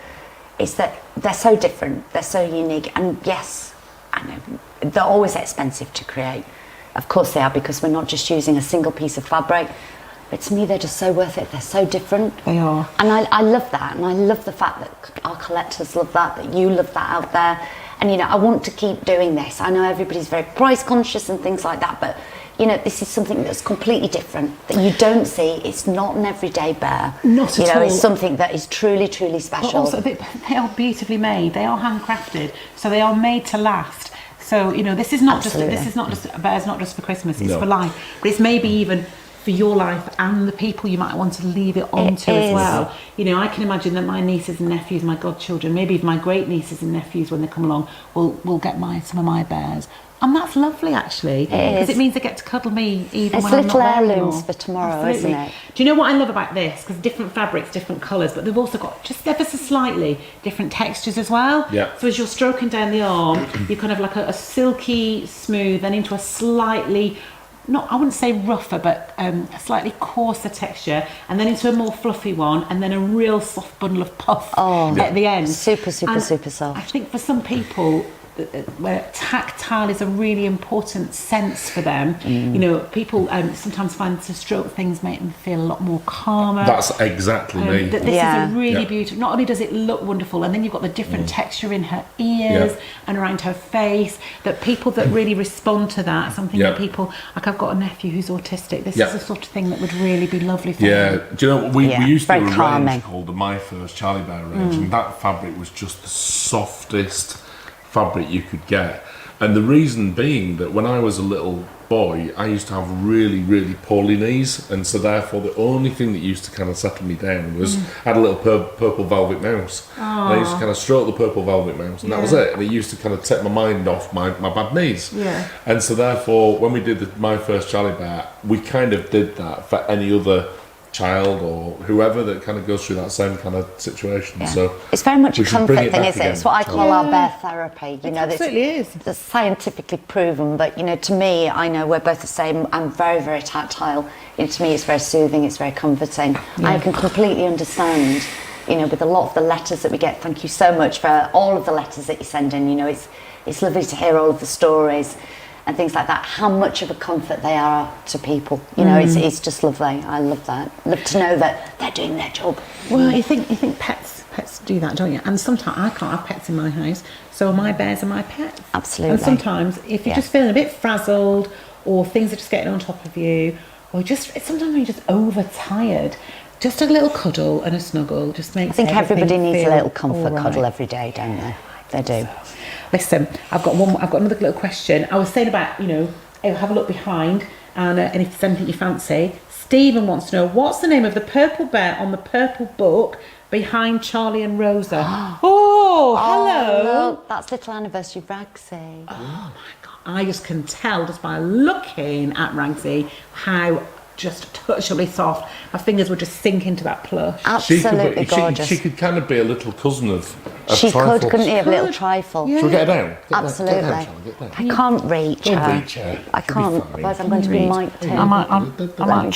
is that they're so different, they're so unique, and yes, I know, they're always expensive to create. Of course they are, because we're not just using a single piece of fabric, but to me they're just so worth it, they're so different. They are. And I love that, and I love the fact that our collectors love that you love that out there. And you know, I want to keep doing this. I know everybody's very price conscious and things like that, but you know, this is something that's completely different, that you don't see. It's not an everyday bear. Not at You know, all. it's something that is truly, truly special. But also, they are beautifully made. They are handcrafted, so they are made to last. So you know, this is not Absolutely. just bears, not just for Christmas. It's No. for life, but it's maybe even for your life and the people you might want to leave it on to as is. well. You know, I can imagine that my nieces and nephews, my godchildren, maybe even my great nieces and nephews, when they come along, will get some of my bears. And that's lovely, actually, because is. it means they get to cuddle me even It's when I'm little not there heirlooms anymore. for tomorrow, Absolutely. isn't it? Do you know what I love about this? Because different fabrics, different colours, but they've also got just ever so slightly different textures as well. Yeah. So as you're stroking down the arm, you're kind of like a silky smooth, then into a slightly, not, I wouldn't say rougher, but a slightly coarser texture, and then into a more fluffy one, and then a real soft bundle of puff at the end. Super, super, And super soft. I think for some people, where tactile is a really important sense for them. You know, people sometimes find to stroke things make them feel a lot more calmer. That's exactly me. That this Yeah. is a really Yeah. beautiful. Not only does it look wonderful, and then you've got the different texture in her ears and around her face. That people that really respond to that, something Yeah. that people like. I've got a nephew who's autistic. This Yeah. is the sort of thing that would really be lovely for Yeah, him. do you know we Yeah, used to do very a calming. range called the My First Charlie Bear range, and that fabric was just the softest fabric you could get. And the reason being that when I was a little boy, I used to have really, really poorly knees, and so therefore the only thing that used to kind of settle me down was I had a little purple velvet mouse. And I used to kind of stroke the purple velvet mouse, and that was it. And it used to kind of take my mind off my bad knees. Yeah. And so therefore, when we did My First Charlie Bear, we kind of did that for any other child or whoever that kind of goes through that same kind of situation. Yeah. So It's very much a we should comfort bring it thing, back isn't it? again. It's what I call our bear therapy. You know, It absolutely is. It's scientifically proven, but you know, to me, I know we're both the same. I'm very, very tactile. You know, to me, it's very soothing. It's very comforting. I can completely understand. You know, with a lot of the letters that we get. Thank you so much for all of the letters that you send in. You know, it's lovely to hear all of the stories and things like that, how much of a comfort they are to people. You know, it's just lovely. I love that. Love to know that they're doing their job. Well, you think pets do that, don't you? And sometimes I can't have pets in my house, so my bears are my pets. Absolutely. And sometimes if you're Yeah. just feeling a bit frazzled, or things are just getting on top of you, or just sometimes when you're just overtired, just a little cuddle and a snuggle just makes. I think everybody needs a feel little comfort all right. cuddle every day, don't they? They do. Listen, I've got another little question. I was saying about, have a look behind, and if there's anything you fancy. Stephen wants to know, what's the name of the purple bear on the purple book behind Charlie and Rosa? Oh, hello. Look, that's little anniversary Ragsy. Oh my God. I just can tell just by looking at Ragsy how just touchably soft. My fingers would just sink into that plush. Absolutely gorgeous. She could kind of be a little cousin of She Trifle. could, couldn't you? A little trifle. Yeah. Shall we get her down? Absolutely. Get down. I can't reach her. Don't reach her. I can't, otherwise I'm going to be mic'd in. I might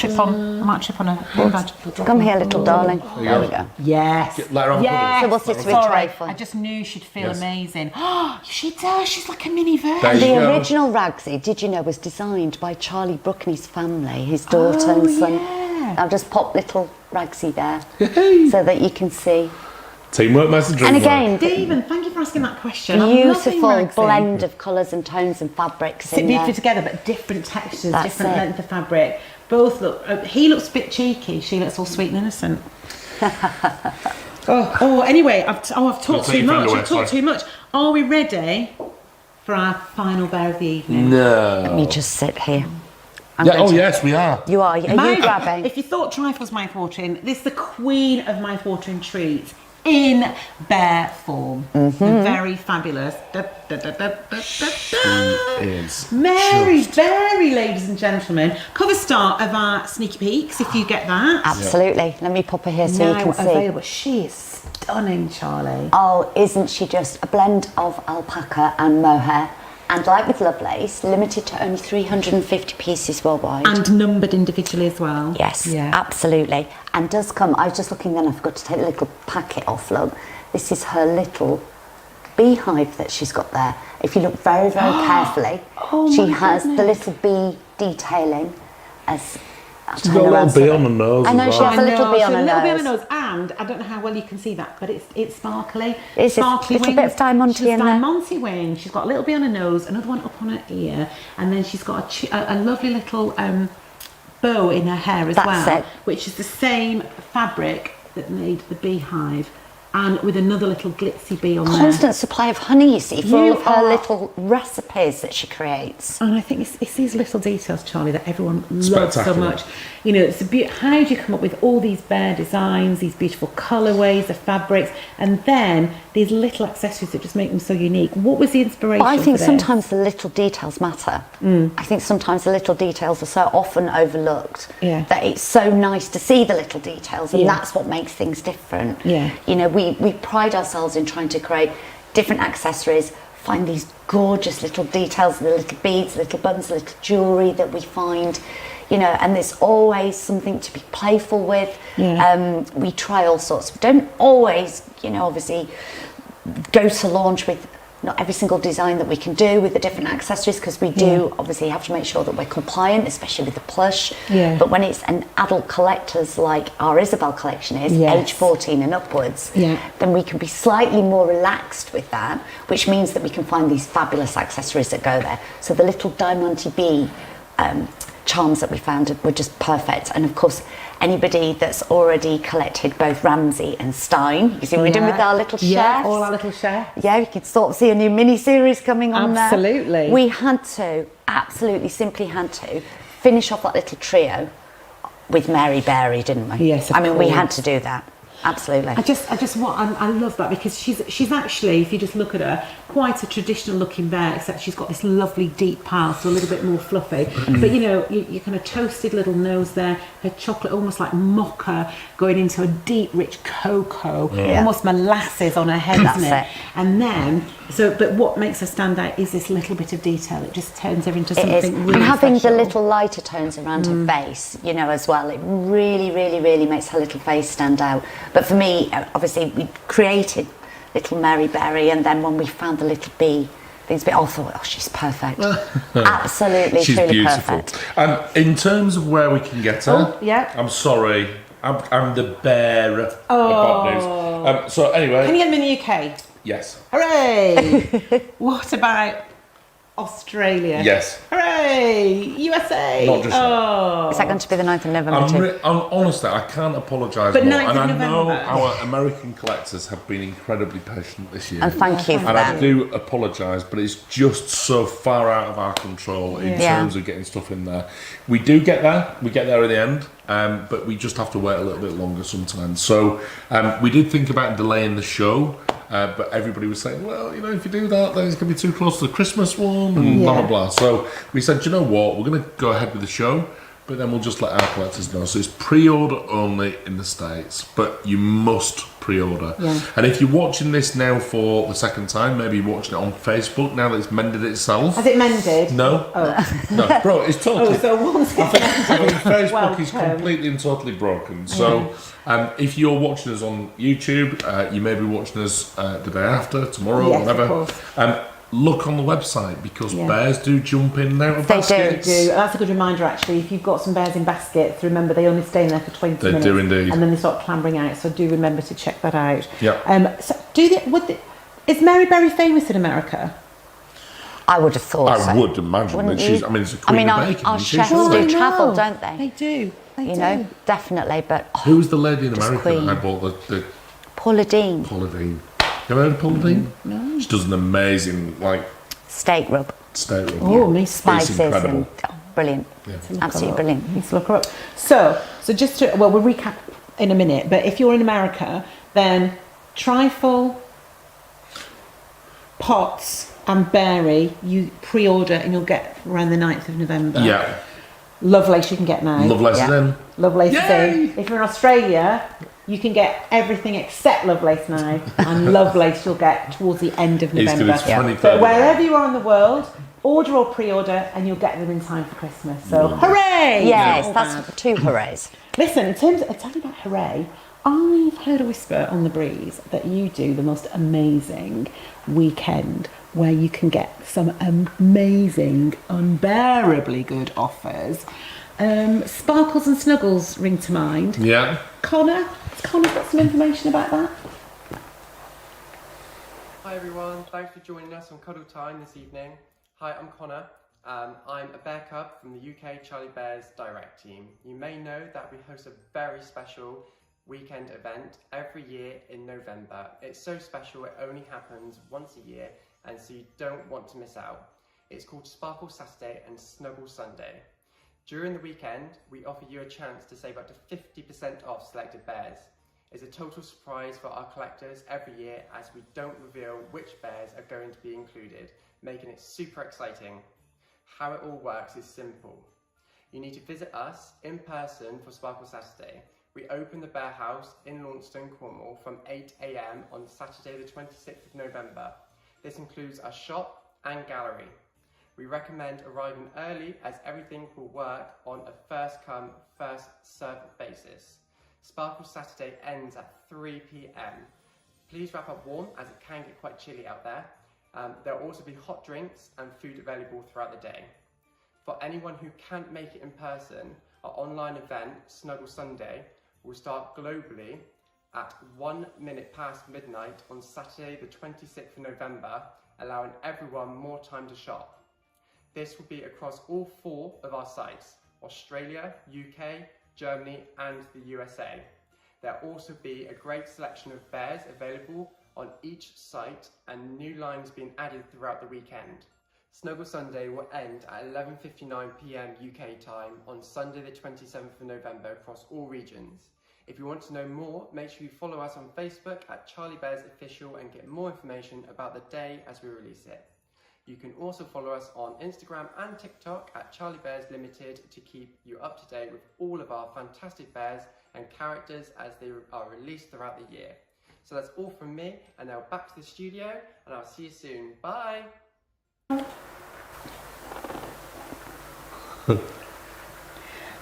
trip on her. Come here, little darling. There we go. Yes. Let her have a Yes. So we'll sit with Sorry, Trifle. I just knew she'd feel Yes. amazing. Oh, she does. She's like a mini There version. you The go. original Ragsy, did you know, was designed by Charlie Brookney's family, his daughter and son. Yeah. I'll just pop little Ragsy there so that you can see. Teamwork makes the dream And again, work. Stephen, thank you for asking that question. I'm loving beautiful Ragsy. blend of colours and tones and fabrics Sit in beautifully there. together, but different textures, That's different it. length of fabric. Both look. He looks a bit cheeky. She looks all sweet and innocent. Anyway, I've talked take too your much. finger away, I've talked sorry. too much. Are we ready for our final bear of the evening? No. Let me just sit here. I'm Yeah, going oh to- yes, we are. You are you grabbing? If you thought Trifle's mouth-watering, this is the queen of mouth-watering treats in bear form. Mm-hmm. Very fabulous. Da, da, da, da, da, da, da. Is Mary Berry, ladies and gentlemen. Cover star of our sneaky peeks, if you get that. Absolutely. Let me pop her here so Now you can see. available. She is stunning, Charlie. Oh, isn't she just a blend of alpaca and mohair? And like with Lovelace, limited to only 350 pieces worldwide. And numbered individually as well. Yes, Yeah. absolutely. And does come, I was just looking then, I forgot to take the little packet off, look. This is her little beehive that she's got there. If you look very, very carefully, Oh she my has the goodness. little bee detailing as... I'll She's turn got a around little so bee that- on her nose I know, as she well. has a little bee on her a little bit on nose. her nose, and I don't know how well you can see that, but it's sparkly. It's a sparkly little wings. bit of diamante She's in there. diamante wings. She's got a little bee on her nose, another one up on her ear, and then she's got a lovely little bow in her hair as That's well, it. which is the same fabric that made the beehive, and with another little glitzy bee on there. Constant supply of honey, you see, for all You of her are- little recipes that she creates. And I think it's these little details, Charlie, that everyone loves so Spectacular. much. You know, it's how do you come up with all these bear designs, these beautiful colourways, the fabrics, and then these little accessories that just make them so unique? What was the inspiration? I think for this? sometimes the little details matter. I think sometimes the little details are so often overlooked Yeah. that it's so nice to see the little details, and Yeah. that's what makes things different. Yeah. You know, we pride ourselves in trying to create different accessories, find these gorgeous little details, the little beads, little buttons, little jewellery that we find, you know, and there's always something to be playful with. Yeah. We try all sorts. We don't always, you know, obviously go to launch with not every single design that we can do with the different accessories, because we do obviously have to make sure that we're compliant, especially with the plush. Yeah. But when it's an adult collectors like our Isabel collection is, Yes. age 14 and upwards, Yeah. then we can be slightly more relaxed with that, which means that we can find these fabulous accessories that go there. So the little diamante bee charms that we found were just perfect. And of course, anybody that's already collected both Ramsey and Stein, you see what we're doing with our little chefs? Yeah, all our little chefs. Yeah, you can sort of see a new mini-series coming on there. Absolutely. We had to, absolutely simply had to, finish off that little trio with Mary Berry, didn't we? Yes, of I mean, we had course. to do that. Absolutely. I love that, because she's actually, if you just look at her, quite a traditional looking bear, except she's got this lovely deep pile, so a little bit more fluffy. But you know, you kind of toasted little nose there, her chocolate almost like mocha going into a deep rich cocoa, almost molasses on her head, That's isn't it? it. And then, but what makes her stand out is this little bit of detail. It just turns her into It is. something really And having special. the little lighter tones around her face, you know, as well, it really, really, really makes her little face stand out. But for me, obviously, we created little Mary Berry, and then when we found the little bee, I thought, oh, she's perfect. Absolutely, She's truly beautiful. perfect. In terms of where we can get her, yeah. I'm sorry, I'm the bearer of bad news. So anyway, Can you get them in the UK? yes, Hooray! What about Australia? yes. Hooray! country, USA. Not just oh. Is that going to be the 9th of November too? Honestly, I can't apologise But more. 9th And of I know November. our American collectors have been incredibly patient this year. And thank you for And I that. do apologise, but it's just so far out of our control in Yeah. terms of getting stuff in there. We do get there. We get there in the end, but we just have to wait a little bit longer sometimes. So we did think about delaying the show, but everybody was saying, well, you know, if you do that, then it's going to be too close to the Christmas one, and blah, blah, blah. So we said, you know what, we're going to go ahead with the show, but then we'll just let our collectors know. So it's pre-order only in the States, but you must pre-order. Yeah. And if you're watching this now for the second time, maybe you're watching it on Facebook now that it's mended itself. Has it mended? No. Oh. No, bro, it's totally... So once I think Facebook is Welcome. completely and totally broken. So if you're watching us on YouTube, you may be watching us the day after, tomorrow, Yes, of whatever. course. Look on the website because bears do jump in and out of They do. baskets. do. That's a good reminder, actually. If you've got some bears in baskets, remember they only stay in there for 20 They minutes. do indeed. And then they start clambering out. So do remember to check that out. Yeah. So is Mary Berry famous in America? I would have thought so. I would imagine Wouldn't that she's. you? I mean, it's a queen of bacon. Our isn't she? chefs Surely. do travel, don't they? They do. They You do. know, definitely. But Who was the lady in Just America queen. that I bought the Paula Dean, Paula Dean? You ever heard of Paula Dean? No. She does an amazing steak rub, steak rub. Oh, me spices, incredible. and brilliant, absolutely brilliant. Need to look her up. So just to, we'll recap in a minute, but if you're in America, then trifle, pots and berry, you pre-order and you'll get around the 9th of November. Yeah. Lovelace you can get now. Lovelace is in. Lovelace is Yay! in. If you're in Australia, you can get everything except Lovelace now, and Lovelace you'll get towards the end of He's November. gonna be 23rd. But wherever you are in the world, order or pre-order, and you'll get them in time for Christmas. So hooray! Yes, Not that's bad. 2 hoorays. Listen, in terms of talking about hooray, I've heard a whisper on the breeze that you do the most amazing weekend where you can get some amazing, unbearably good offers. Sparkles and Snuggles ring to mind. Yeah. Connor, has Connor got some information about that? Hi everyone, thanks for joining us on Cuddle Time this evening. Hi, I'm Connor. I'm a bear cub from the UK Charlie Bears Direct team. You may know that we host a very special weekend event every year in November. It's so special it only happens once a year, and so you don't want to miss out. It's called Sparkle Saturday and Snuggle Sunday. During the weekend, we offer you a chance to save up to 50% off selected bears. It's a total surprise for our collectors every year as we don't reveal which bears are going to be included, making it super exciting. How it all works is simple. You need to visit us in person for Sparkle Saturday. We open the Bear House in Launceston, Cornwall from 8 AM on Saturday the 26th of November. This includes a shop and gallery. We recommend arriving early as everything will work on a first come, first served basis. Sparkle Saturday ends at 3 PM. Please wrap up warm as it can get quite chilly out there. There will also be hot drinks and food available throughout the day. For anyone who can't make it in person, our online event, Snuggle Sunday, will start globally at 1 minute past midnight on Saturday the 26th of November, allowing everyone more time to shop. This will be across all 4 of our sites, Australia, UK, Germany and the USA. There will also be a great selection of bears available on each site and new lines being added throughout the weekend. Snuggle Sunday will end at 11:59 PM UK time on Sunday the 27th of November across all regions. If you want to know more, make sure you follow us on Facebook at Charlie Bears Official and get more information about the day as we release it. You can also follow us on Instagram and TikTok at Charlie Bears Limited to keep you up to date with all of our fantastic bears and characters as they are released throughout the year. So that's all from me, and now back to the studio, and I'll see you soon. Bye!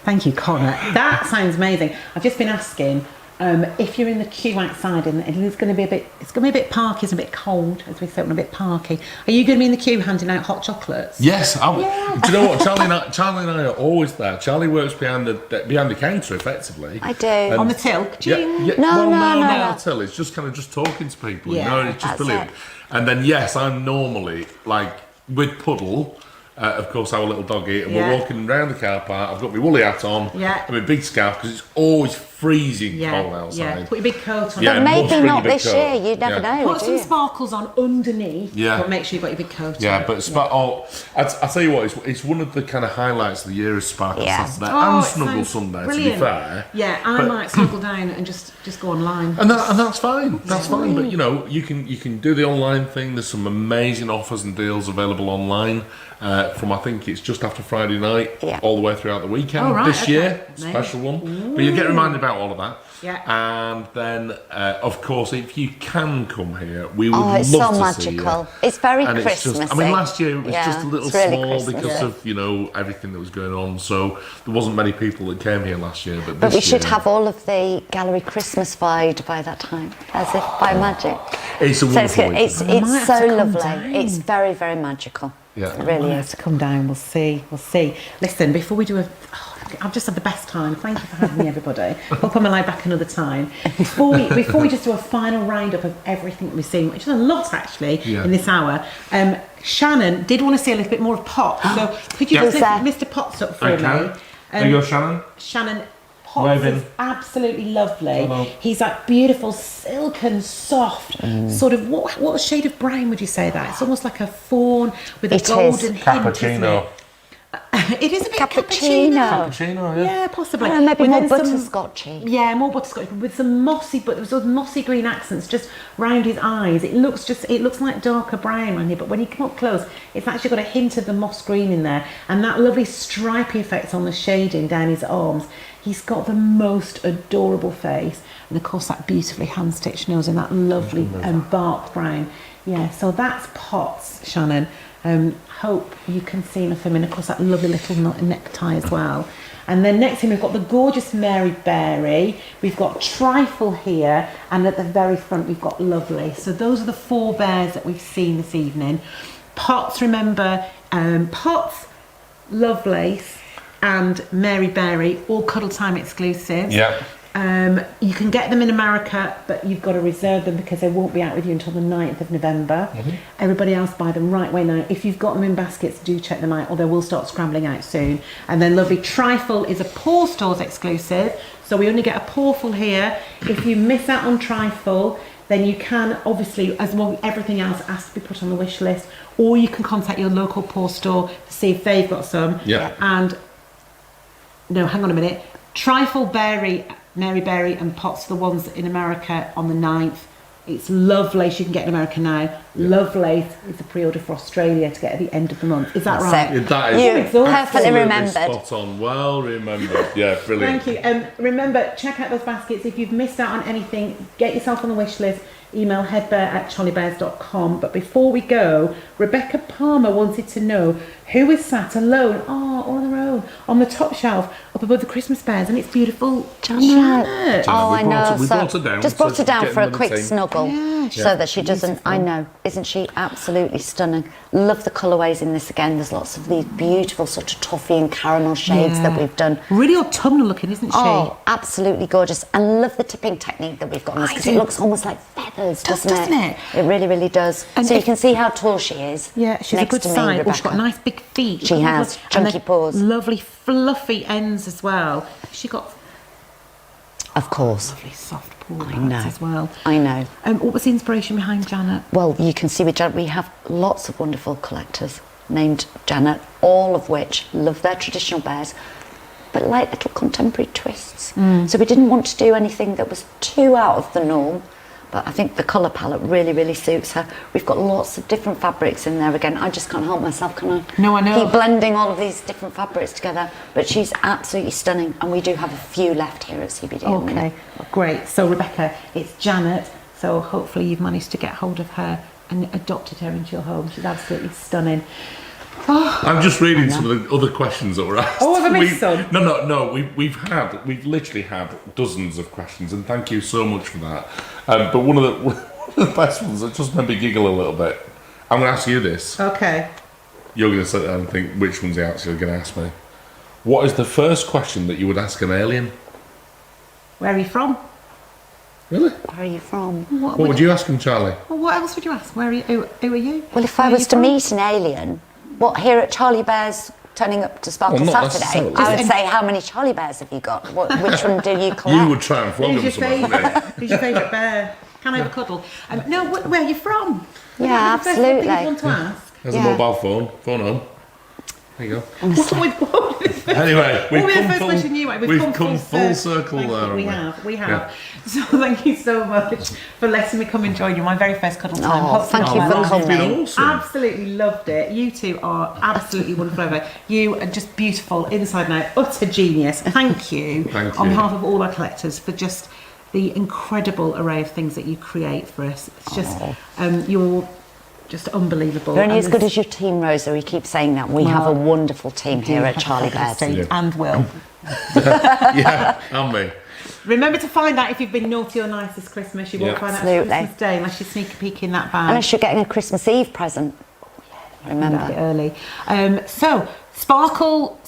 Thank you, Connor. That sounds amazing. I've just been asking if you're in the queue outside, and it's going to be a bit parky, it's a bit cold, as we said, and a bit parky. Are you going to be in the queue handing out hot chocolates? Yes. Do you know what? Charlie and I are always there. Charlie works behind the counter, effectively. I do. And- On the till? Yeah. No. Not the till. It's just kind of just talking to people. Yeah, you know, and it's just that's brilliant. it. And then yes, I'm normally like with Puddle. of course, our little doggy, and Yeah. we're walking around the car park. I've got my woolly hat on, Yeah. and my big scarf because it's always freezing cold Yeah. outside. Put your big coat on. Yeah, But must maybe bring not your big this year. coat. You never know. Put do some you? sparkles on underneath. Yeah. But make sure you've got your big coat Yeah, on. but I tell you what, it's one of the kind of highlights of the year is Sparkle Yeah. Saturday Oh, and it Snuggle sounds Sunday. brilliant. To be fair, Yeah, I might snuggle down and just go online. and that's fine. That's fine. But you know, you can do the online thing. There's some amazing offers and deals available online from I think it's just after Friday night, Yeah. all the way throughout the weekend. Oh, right, This okay. year, Amazing. special one. But you get reminded about all of that. Yeah. And then, of course, if you can come here, we would Oh, love it's so to see magical. you. It's very And it's Christmassy. just, I mean, last year it was Yeah, just a little it's really small Christmas. because of, you know, everything that was going on. So there wasn't many people that came here last year. But But this we should year, have all of the gallery Christmas vibe by that time, as if by magic. It's a So wonderful week. it's I might have so to come lovely. down. It's very, very magical. Yeah. It really I is. have to come down. We'll see. Listen, before we do I've just had the best time. Thank you for having me, everybody. Hope I'm allowed back another time. Before we just do a final roundup of everything that we've seen, which is a lot actually in this hour. Shannon did want to see a little bit more of Pop. So could you Yeah. just lift Who's Mr. Potts up for I me? can. There you go, Shannon. Shannon Potts Waving. is absolutely lovely. Hello. He's that beautiful, silken, soft, sort of what shade of brown would you say that? It's almost like a fawn with a It is. golden hint, isn't Cappuccino. it? It is a bit Cappuccino. Cappuccino, yeah. Yeah, possibly. Oh, maybe more Within some- butterscotchy. Yeah, more butterscotch with some mossy, but those mossy green accents just round his eyes. It looks like darker brown around here, but when you come up close, it's actually got a hint of the moss green in there, and that lovely stripy effect on the shading down his arms. He's got the most adorable face, and of course that beautifully hand-stitched nose and that lovely bark brown. Yeah, so that's Potts, Shannon. Hope you can see enough of him, and of course that lovely little necktie as well. And then next thing we've got the gorgeous Mary Beary, we've got Trifle here, and at the very front we've got Lovely. So those are the 4 bears that we've seen this evening. Potts, remember, Potts, Lovelace and Mary Beary, all Cuddle Time exclusives. Yeah. You can get them in America, but you've got to reserve them because they won't be out with you until the 9th of November. Everybody else buy them right away now. If you've got them in baskets, do check them out, or they will start scrambling out soon. And then lovely Trifle is a Paw Stores exclusive, so we only get a pawful here. If you miss out on Trifle, then you can obviously, as well as everything else, ask to be put on the wish list, or you can contact your local paw store to see if they've got some. Yeah. And no, hang on a minute. Trifle, Beary, Mary Beary and Potts are the ones in America on the 9th. It's Lovelace you can get in America now. Lovelace is a pre-order for Australia to get at the end of the month. Is that right? Yeah, that is You exhausting. perfectly absolutely remembered. spot on. Well remembered. Yeah, brilliant. Thank you. Remember, check out those baskets. If you've missed out on anything, get yourself on the wish list. Email headbear@charliebears.com. But before we go, Rebecca Palmer wanted to know who is sat alone, all on their own, on the top shelf up above the Christmas bears, and it's beautiful Janet. Oh, we I brought know. her- we So brought her down, just so brought her she's down getting for a with the quick team. snuggle, Yeah, so that she doesn't. beautiful. I know, isn't she absolutely stunning? Love the colourways in this again. There's lots of these beautiful sort of toffee and caramel shades that we've done. Really autumnal looking, isn't she? Oh, absolutely gorgeous. And love the tipping technique that we've got on this, I because do. it looks almost like feathers, doesn't doesn't it? It really, really does. And so you if- can see how tall she is. Yeah, she's next a good to me, size. Oh, Rebecca. she's got nice big feet. She has, And chunky they're paws. Lovely fluffy ends as well. She got Of course. lovely soft paw I pads know. as well. I know. What was the inspiration behind Janet? Well, you can see we have lots of wonderful collectors named Janet, all of which love their traditional bears, but like little contemporary twists. So we didn't want to do anything that was too out of the norm, but I think the colour palette really, really suits her. We've got lots of different fabrics in there again. I just can't help myself, can I? No, I know. Keep blending all of these different fabrics together, but she's absolutely stunning, and we do have a few left here at CBD. at the minute. Okay, great. So Rebecca, it's Janet. So hopefully you've managed to get hold of her and adopted her into your home. She's absolutely stunning. I'm just reading some of the other questions that were asked. Oh, have I missed some? No. We've literally had dozens of questions, and thank you so much for that. But one of the best ones that just made me giggle a little bit. I'm going to ask you this. Okay. You're going to sit there and think which one's he actually going to ask me. What is the first question that you would ask an alien? Where are you from? Really? Where are you from? What What would you ask him, Charlie? Well, what else would you ask? Who are you? Well, if Where I are was you to from? meet an alien, What, here at Charlie Bear's turning up to Sparkle Well, not Saturday? necessarily. I would say, how many Charlie Bears have you got? Which one do you collect? You would try and flog Who's him your somewhere, wouldn't favourite? you? Who's your favourite bear? Can I have a cuddle? No, where are you from? Yeah, Is there something absolutely. you want to ask? There's a Yeah. mobile phone. Phone on. There you go. What would Anyway, be the first question you want? we've come full circle Thank you. there. We haven't have, we have. Yeah. So thank you so much for letting me come and join you. My very first cuddle time. Oh, Hopefully thank you not for long. Rose, you've been coming. awesome. Absolutely loved it. You two are absolutely wonderful. You are just beautiful inside and out. Utter genius. Thank you. Thank On you. behalf of all our collectors for just the incredible array of things that you create for us. It's just you're just unbeliable. You're only And as good this- as your team, Rosa. We keep saying that. We have a wonderful team here at Charlie Bear's. And Will. Yeah, and me. Remember to find out if you've been naughty or nice this Christmas. You won't Yeah. find out Absolutely. till Christmas Day unless you sneak a peek in that bag. Unless you're getting a Christmas Eve present. A bit Remember. early. So Sparkle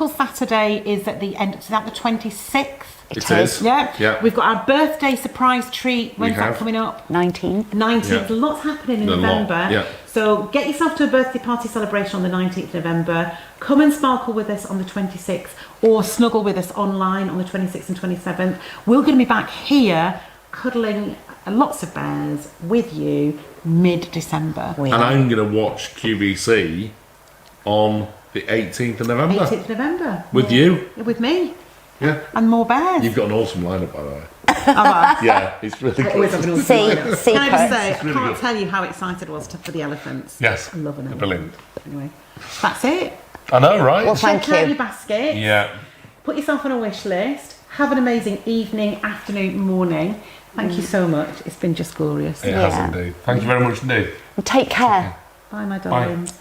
Saturday is at the end. Is that the 26th? It is. Yeah. Yeah. We've got our birthday surprise treat. When's that have. coming up? 19. 19th. Yeah. Lots happening in A lot, November. yeah. So get yourself to a birthday party celebration on the 19th of November. Come and sparkle with us on the 26th or snuggle with us online on the 26th and 27th. We're going to be back here cuddling lots of bears with you mid-December. We And are. I'm going to watch QVC on the 18th of November 18th of November. with you. With me. Yeah. And more bears. You've got an awesome lineup, by the way. Have I? Yeah, it's really I always good. have an awesome See, lineup. see, Can I just Chris. say, I really can't good. tell you how excited I was for the elephants. Yes, I love an they're elephant. brilliant. Anyway, that's it. I know, right? Well, thank Check out you. your basket. Yeah. Put yourself on a wish list. Have an amazing evening, afternoon, morning. Thank you so much. It's been just glorious. It has Yeah. indeed. Thank you very much indeed. And take care. Bye, my darlings.